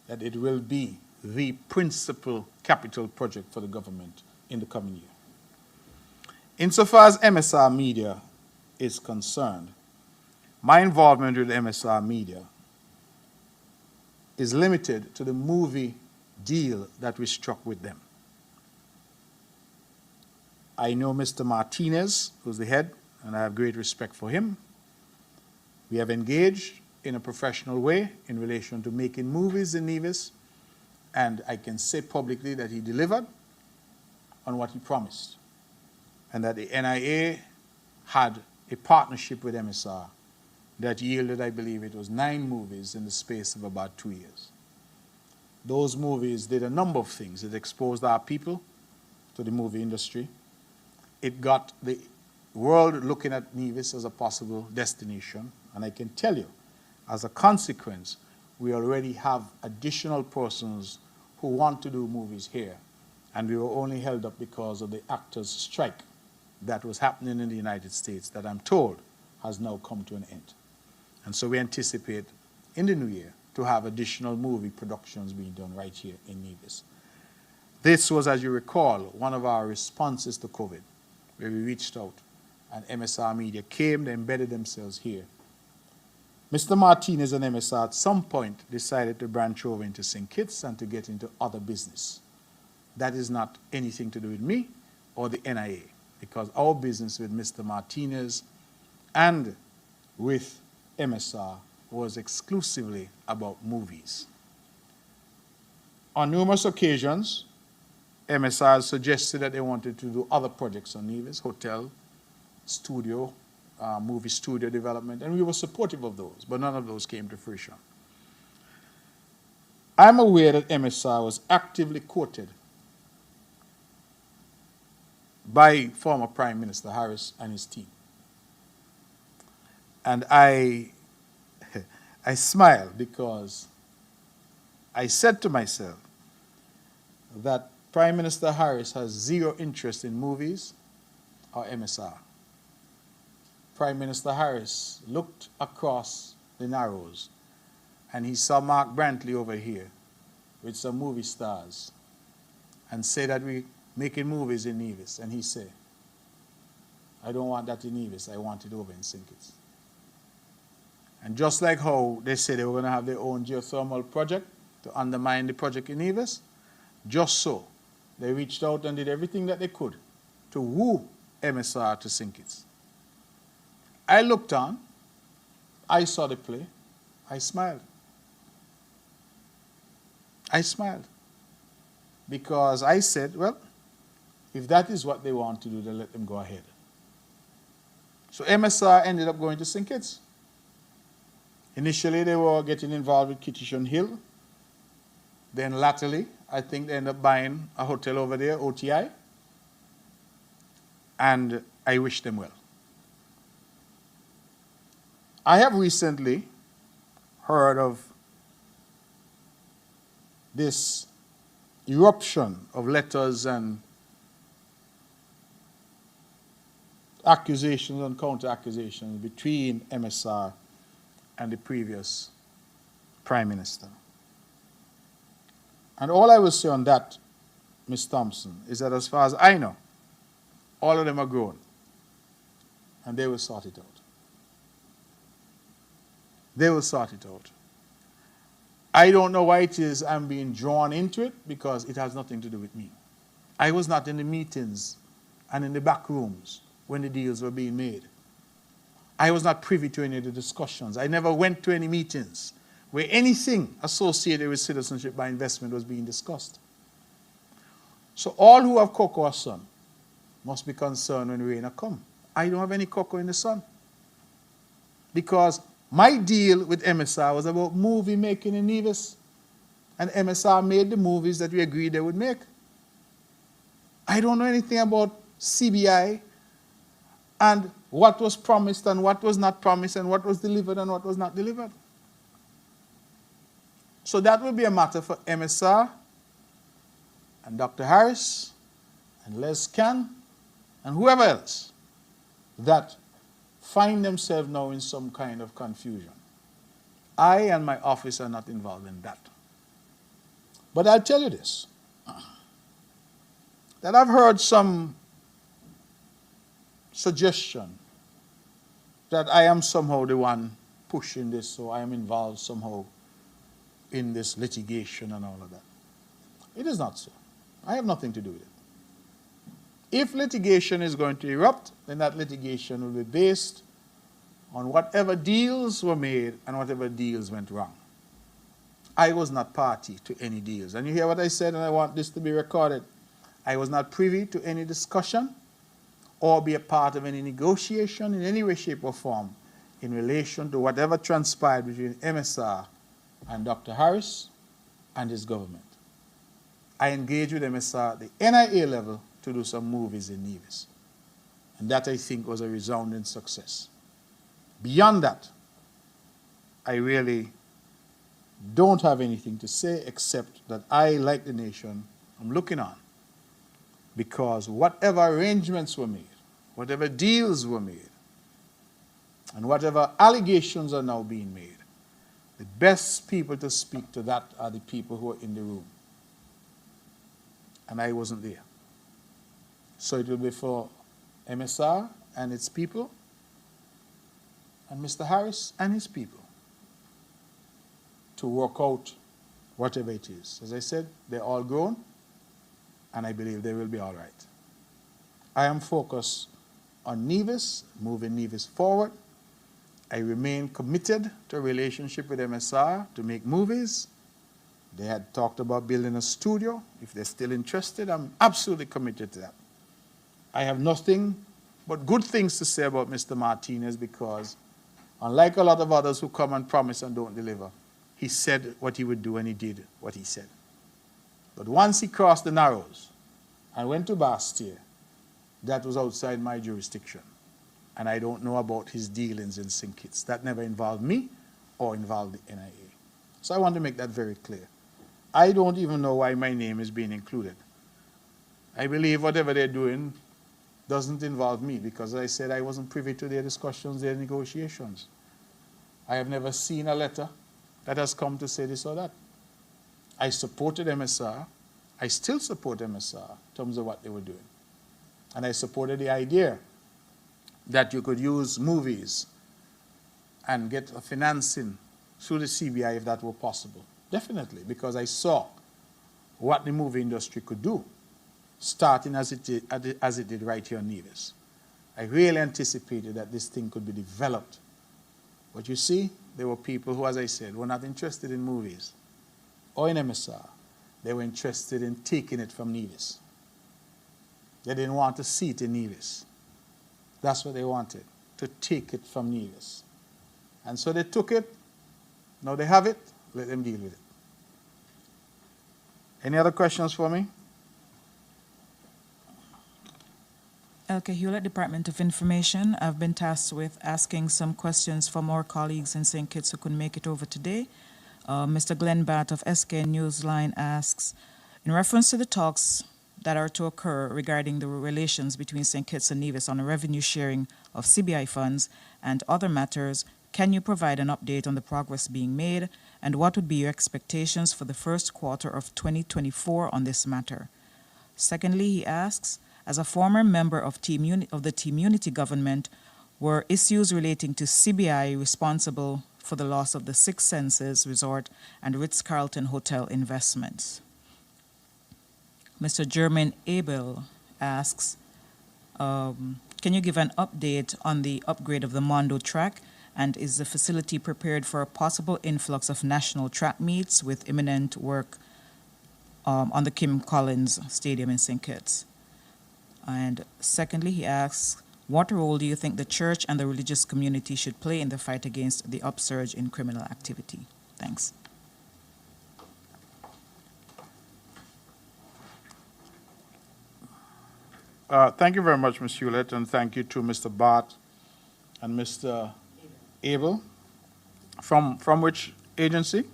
that it will be the principal capital project for the government in the coming year. Insofar as MSR Media is concerned, my involvement with MSR Media is limited to the movie deal that we struck with them. I know Mr. Martinez, who's the head, and I have great respect for him. We have engaged in a professional way in relation to making movies in Nevis, and I can say publicly that he delivered on what he promised, and that the NIA had a partnership with MSR that yielded, I believe it was 9 movies in the space of about 2 years. Those movies did a number of things. It exposed our people to the movie industry. It got the world looking at Nevis as a possible destination. And I can tell you, as a consequence, we already have additional persons who want to do movies here. And we were only held up because of the actors' strike that was happening in the United States that I'm told has now come to an end. And so we anticipate in the new year to have additional movie productions being done right here in Nevis. This was, as you recall, one of our responses to COVID, where we reached out and MSR Media came, they embedded themselves here. Mr. Martinez and MSR at some point decided to branch over into St. Kitts and to get into other business. That is not anything to do with me or the NIA, because our business with Mr. Martinez and with MSR was exclusively about movies. On numerous occasions, MSR suggested that they wanted to do other projects on Nevis, hotel, studio, movie studio development, and we were supportive of those, but none of those came to fruition. I'm aware that MSR was actively courted by former Prime Minister Harris and his team. And I smile because I said to myself that Prime Minister Harris has zero interest in movies or MSR. Prime Minister Harris looked across the Narrows and he saw Mark Brantley over here with some movie stars and said that we're making movies in Nevis. And he said, I don't want that in Nevis. I want it over in St. Kitts. And just like how they said they were going to have their own geothermal project to undermine the project in Nevis, just so they reached out and did everything that they could to woo MSR to St. Kitts. I looked on, I saw the play, I smiled. I smiled. Because I said, well, if that is what they want to do, then let them go ahead. So MSR ended up going to St. Kitts. Initially, they were getting involved with Kittitian Hill. Then latterly, I think they ended up buying a hotel over there, OTI. And I wish them well. I have recently heard of this eruption of letters and accusations and counter-accusations between MSR and the previous Prime Minister. And all I will say on that, Ms. Thompson, is that as far as I know, all of them are grown. And they will sort it out. They will sort it out. I don't know why it is I'm being drawn into it, because it has nothing to do with me. I was not in the meetings and in the back rooms when the deals were being made. I was not privy to any of the discussions. I never went to any meetings where anything associated with citizenship by investment was being discussed. So all who have cocoa or sun must be concerned when rain come. I don't have any cocoa in the sun. Because my deal with MSR was about movie making in Nevis. And MSR made the movies that we agreed they would make. I don't know anything about CBI and what was promised and what was not promised and what was delivered and what was not delivered. So that will be a matter for MSR and Dr. Harris and Les Can and whoever else that find themselves now in some kind of confusion. I and my office are not involved in that. But I'll tell you this, that I've heard some suggestion that I am somehow the one pushing this, so I am involved somehow in this litigation and all of that. It is not so. I have nothing to do with it. If litigation is going to erupt, then that litigation will be based on whatever deals were made and whatever deals went wrong. I was not party to any deals. And you hear what I said, and I want this to be recorded. I was not privy to any discussion or be a part of any negotiation in any way, shape, or form in relation to whatever transpired between MSR and Dr. Harris and his government. I engaged with MSR at the NIA level to do some movies in Nevis. And that, I think, was a resounding success. Beyond that, I really don't have anything to say except that I, like the nation, I'm looking on. Because whatever arrangements were made, whatever deals were made, and whatever allegations are now being made, the best people to speak to that are the people who are in the room. And I wasn't there. So it will be for MSR and its people, and Mr. Harris and his people, to work out whatever it is. As I said, they're all grown, and I believe they will be all right. I am focused on Nevis, moving Nevis forward. I remain committed to a relationship with MSR to make movies. They had talked about building a studio. If they're still interested, I'm absolutely committed to that. I have nothing but good things to say about Mr. Martinez, because unlike a lot of others who come and promise and don't deliver, he said what he would do and he did what he said. But once he crossed the Narrows and went to Bastia, that was outside my jurisdiction. And I don't know about his dealings in St. Kitts. That never involved me or involved the NIA. So I want to make that very clear. I don't even know why my name is being included. I believe whatever they're doing doesn't involve me, because as I said, I wasn't privy to their discussions, their negotiations. I have never seen a letter that has come to say this or that. I supported MSR. I still support MSR in terms of what they were doing. And I supported the idea that you could use movies and get a financing through the CBI if that were possible. Definitely, because I saw what the movie industry could do, starting as it did right here in Nevis. I really anticipated that this thing could be developed. But you see, there were people who, as I said, were not interested in movies or in MSR. They were interested in taking it from Nevis. They didn't want to see it in Nevis. That's what they wanted, to take it from Nevis. And so they took it. Now they have it. Let them deal with it. Any other questions for me? Okay, Hewlett, Department of Information. I've been tasked with asking some questions from our colleagues in St. Kitts who couldn't make it over today. Mr. Glenn Batt of SK Newsline asks, in reference to the talks that are to occur regarding the relations between St. Kitts and Nevis on the revenue sharing of CBI funds and other matters, can you provide an update on the progress being made, and what would be your expectations for the first quarter of 2024 on this matter? Secondly, he asks, as a former member of the Team Unity government, were issues relating to CBI responsible for the loss of the Six Senses Resort and Ritz-Carlton Hotel investments? Mr. German Abel asks, can you give an update on the upgrade of the Mondo track, and is the facility prepared for a possible influx of national track meets with imminent work on the Kim Collins Stadium in St. Kitts? And secondly, he asks, what role do you think the church and the religious community should play in the fight against the upsurge in criminal activity? Thanks. Thank you very much, Ms. Hewlett, and thank you to Mr. Bart and Mr. Abel. From which agency?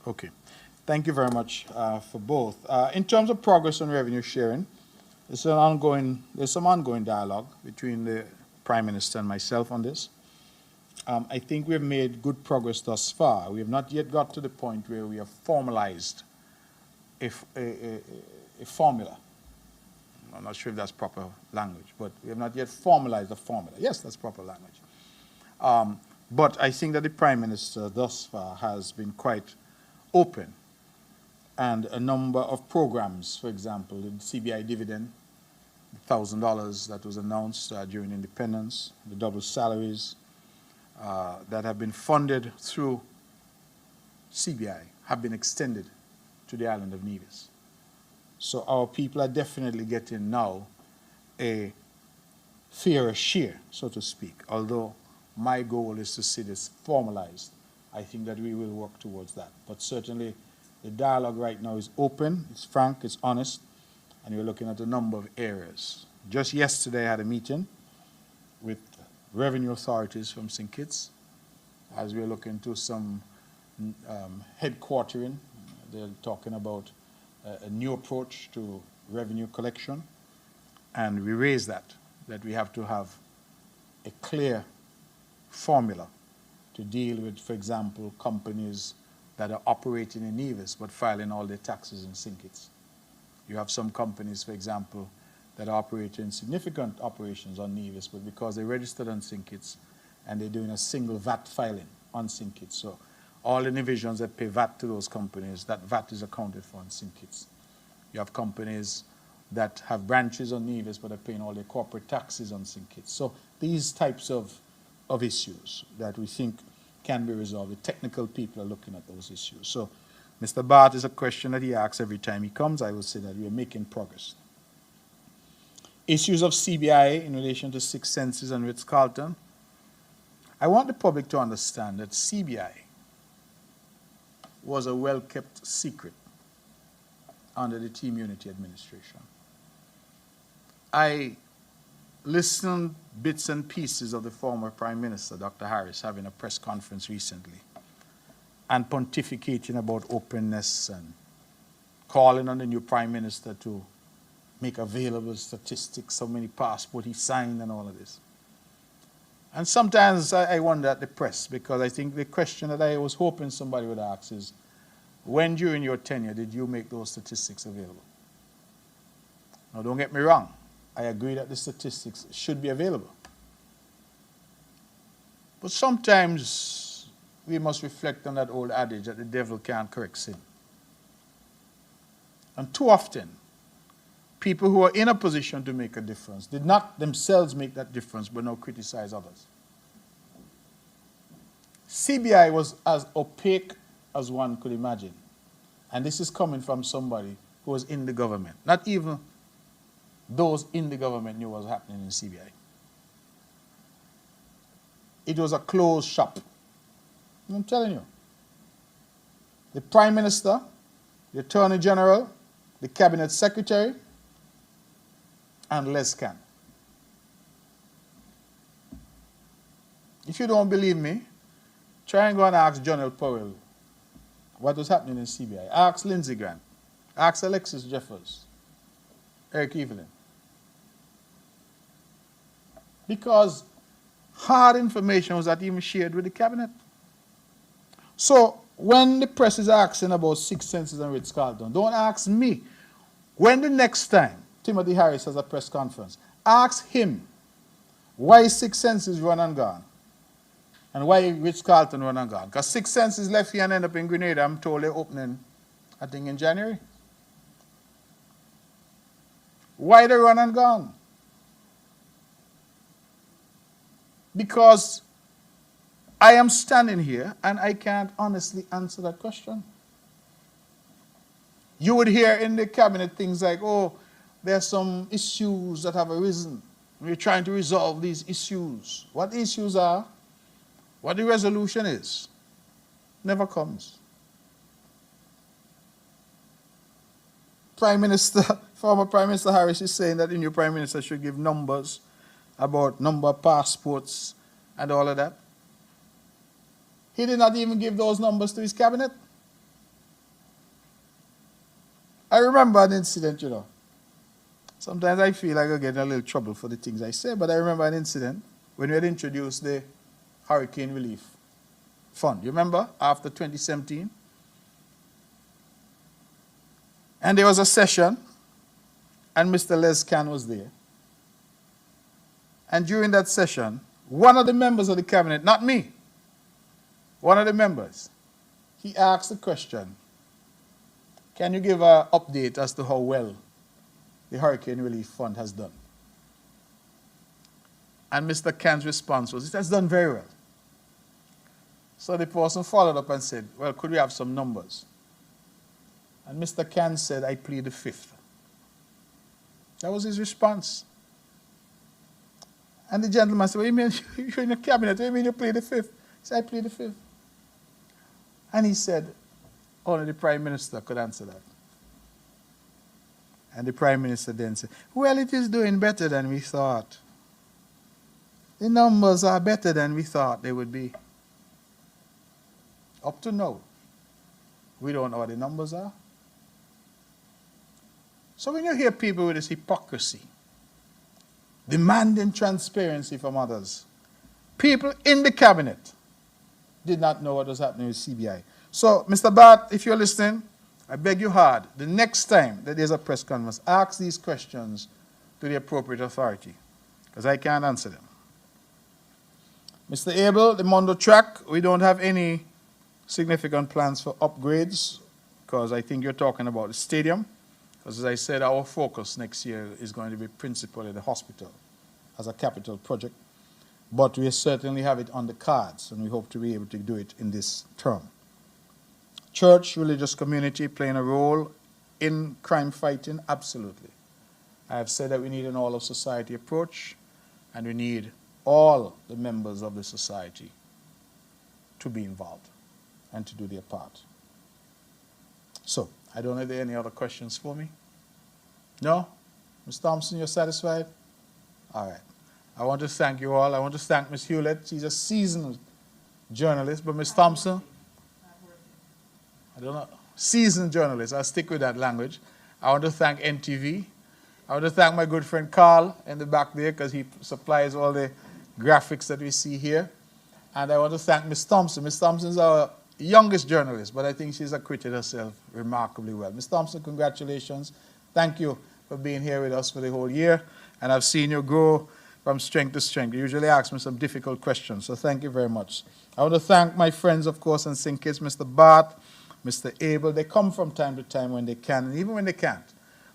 Okay. Thank you very much for both. In terms of progress on revenue sharing, there's some ongoing dialogue between the Prime Minister and myself on this. I think we have made good progress thus far. We have not yet got to the point where we have formalized a formula. I'm not sure if that's proper language, but we have not yet formalized a formula. Yes, that's proper language. But I think that the Prime Minister thus far has been quite open, and a number of programs, for example, the CBI dividend, $1,000 that was announced during independence, the double salaries that have been funded through CBI have been extended to the island of Nevis. So our people are definitely getting now a fairer share, so to speak. Although my goal is to see this formalized, I think that we will work towards that. But certainly the dialogue right now is open, it's frank, it's honest, and we're looking at a number of areas. Just yesterday I had a meeting with revenue authorities from St. Kitts as we're looking to some headquartering. They're talking about a new approach to revenue collection, and we raised that we have to have a clear formula to deal with, for example, companies that are operating in Nevis but filing all their taxes in St. Kitts. You have some companies, for example, that are operating significant operations on Nevis, but because they're registered on St. Kitts and they're doing a single VAT filing on St. Kitts. So all the divisions that pay VAT to those companies, that VAT is accounted for in St. Kitts. You have companies that have branches on Nevis but are paying all their corporate taxes on St. Kitts. So these types of issues that we think can be resolved. The technical people are looking at those issues. So Mr. Bart is a question that he asks every time he comes. I will say that we are making progress. Issues of CBI in relation to Six Senses and Ritz-Carlton. I want the public to understand that CBI was a well-kept secret under the Team Unity administration. I listened bits and pieces of the former Prime Minister, Dr. Harris, having a press conference recently and pontificating about openness and calling on the new Prime Minister to make available statistics, how many passports he signed and all of this. And sometimes I wonder at the press, because I think the question that I was hoping somebody would ask is, when during your tenure did you make those statistics available? Now, don't get me wrong. I agree that the statistics should be available. But sometimes we must reflect on that old adage that the devil can't correct sin. And too often, people who are in a position to make a difference did not themselves make that difference, but now criticize others. CBI was as opaque as one could imagine. And this is coming from somebody who was in the government. Not even those in the government knew what was happening in CBI. It was a closed shop. I'm telling you. The Prime Minister, the Attorney General, the Cabinet Secretary, and Les Can. If you don't believe me, try and go and ask John L. Powell what was happening in CBI. Ask Lindsey Grant. Ask Alexis Jeffers. Eric Evelyn. Because hard information was not even shared with the cabinet. So when the press is asking about Six Senses and Ritz-Carlton, don't ask me. When the next time Timothy Harris has a press conference, ask him why Six Senses run and gone and why Ritz-Carlton run and gone. Because Six Senses left here and ended up in Grenada. I'm told they're opening, I think, in January. Why they run and gone? Because I am standing here and I can't honestly answer that question. You would hear in the cabinet things like, oh, there are some issues that have arisen. We're trying to resolve these issues. What the issues are, what the resolution is, never comes. Former Prime Minister Harris is saying that the new Prime Minister should give numbers about number of passports and all of that. He did not even give those numbers to his cabinet. I remember an incident, you know. Sometimes I feel like I get in a little trouble for the things I say, but I remember an incident when we had introduced the Hurricane Relief Fund. You remember? After 2017. And there was a session, and Mr. Les Can was there. And during that session, one of the members of the cabinet, not me, one of the members, he asked the question, can you give an update as to how well the Hurricane Relief Fund has done? And Mr. Can's response was, it has done very well. So the person followed up and said, well, could we have some numbers? And Mr. Can said, I plead the fifth. That was his response. And the gentleman said, what do you mean? You're in the cabinet. What do you mean you plead the fifth? He said, I plead the fifth. And he said, only the Prime Minister could answer that. And the Prime Minister then said, well, it is doing better than we thought. The numbers are better than we thought they would be. Up to now, we don't know what the numbers are. So when you hear people with this hypocrisy, demanding transparency from others, people in the cabinet did not know what was happening with CBI. So, Mr. Bart, if you're listening, I beg you hard, the next time that there's a press conference, ask these questions to the appropriate authority, because I can't answer them. Mr. Abel, the Mondo track, we don't have any significant plans for upgrades, because I think you're talking about the stadium. Because as I said, our focus next year is going to be principally the hospital as a capital project. But we certainly have it on the cards, and we hope to be able to do it in this term. Church, religious community playing a role in crime fighting? Absolutely. I have said that we need an all-of-society approach, and we need all the members of the society to be involved and to do their part. So, I don't know if there are any other questions for me. No? Ms. Thompson, you're satisfied? All right. I want to thank you all. I want to thank Ms. Hewlett. She's a seasoned journalist. But Ms. Thompson, I don't know, seasoned journalist. I'll stick with that language. I want to thank NTV. I want to thank my good friend Carl in the back there because he supplies all the graphics that we see here. And I want to thank Ms. Thompson. Ms. Thompson is our youngest journalist, but I think she's acquitted herself remarkably well. Ms. Thompson, congratulations. Thank you for being here with us for the whole year. And I've seen you grow from strength to strength. You usually ask me some difficult questions, so thank you very much. I want to thank my friends, of course, and St. Kitts, Mr. Bart, Mr. Abel. They come from time to time when they can, and even when they can't,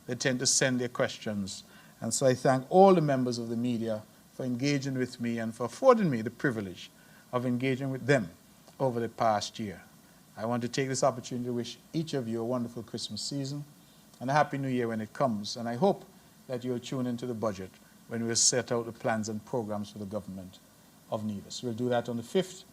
they tend to send their questions. And so I thank all the members of the media for engaging with me and for affording me the privilege of engaging with them over the past year. I want to take this opportunity to wish each of you a wonderful Christmas season and a Happy New Year when it comes. And I hope that you'll tune into the budget when we'll set out the plans and programs for the government of Nevis. We'll do that on the 5th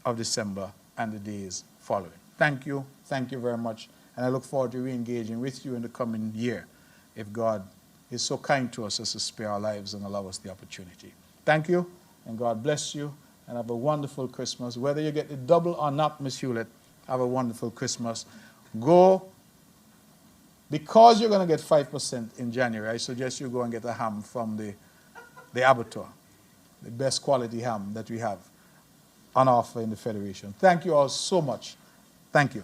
of December and the days following. Thank you very much, and I look forward to re-engaging with you in the coming year if God is so kind to us as to spare our lives and allow us the opportunity. Thank you, and God bless you, and have a wonderful Christmas. Whether you get the double or not, Miss Hewlett, have a wonderful Christmas. Go, because you're going to get 5% in January, I suggest you go and get a ham from the abattoir, the best quality ham that we have on offer in the Federation. Thank you all so much. Thank you.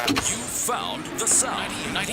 You found the sound.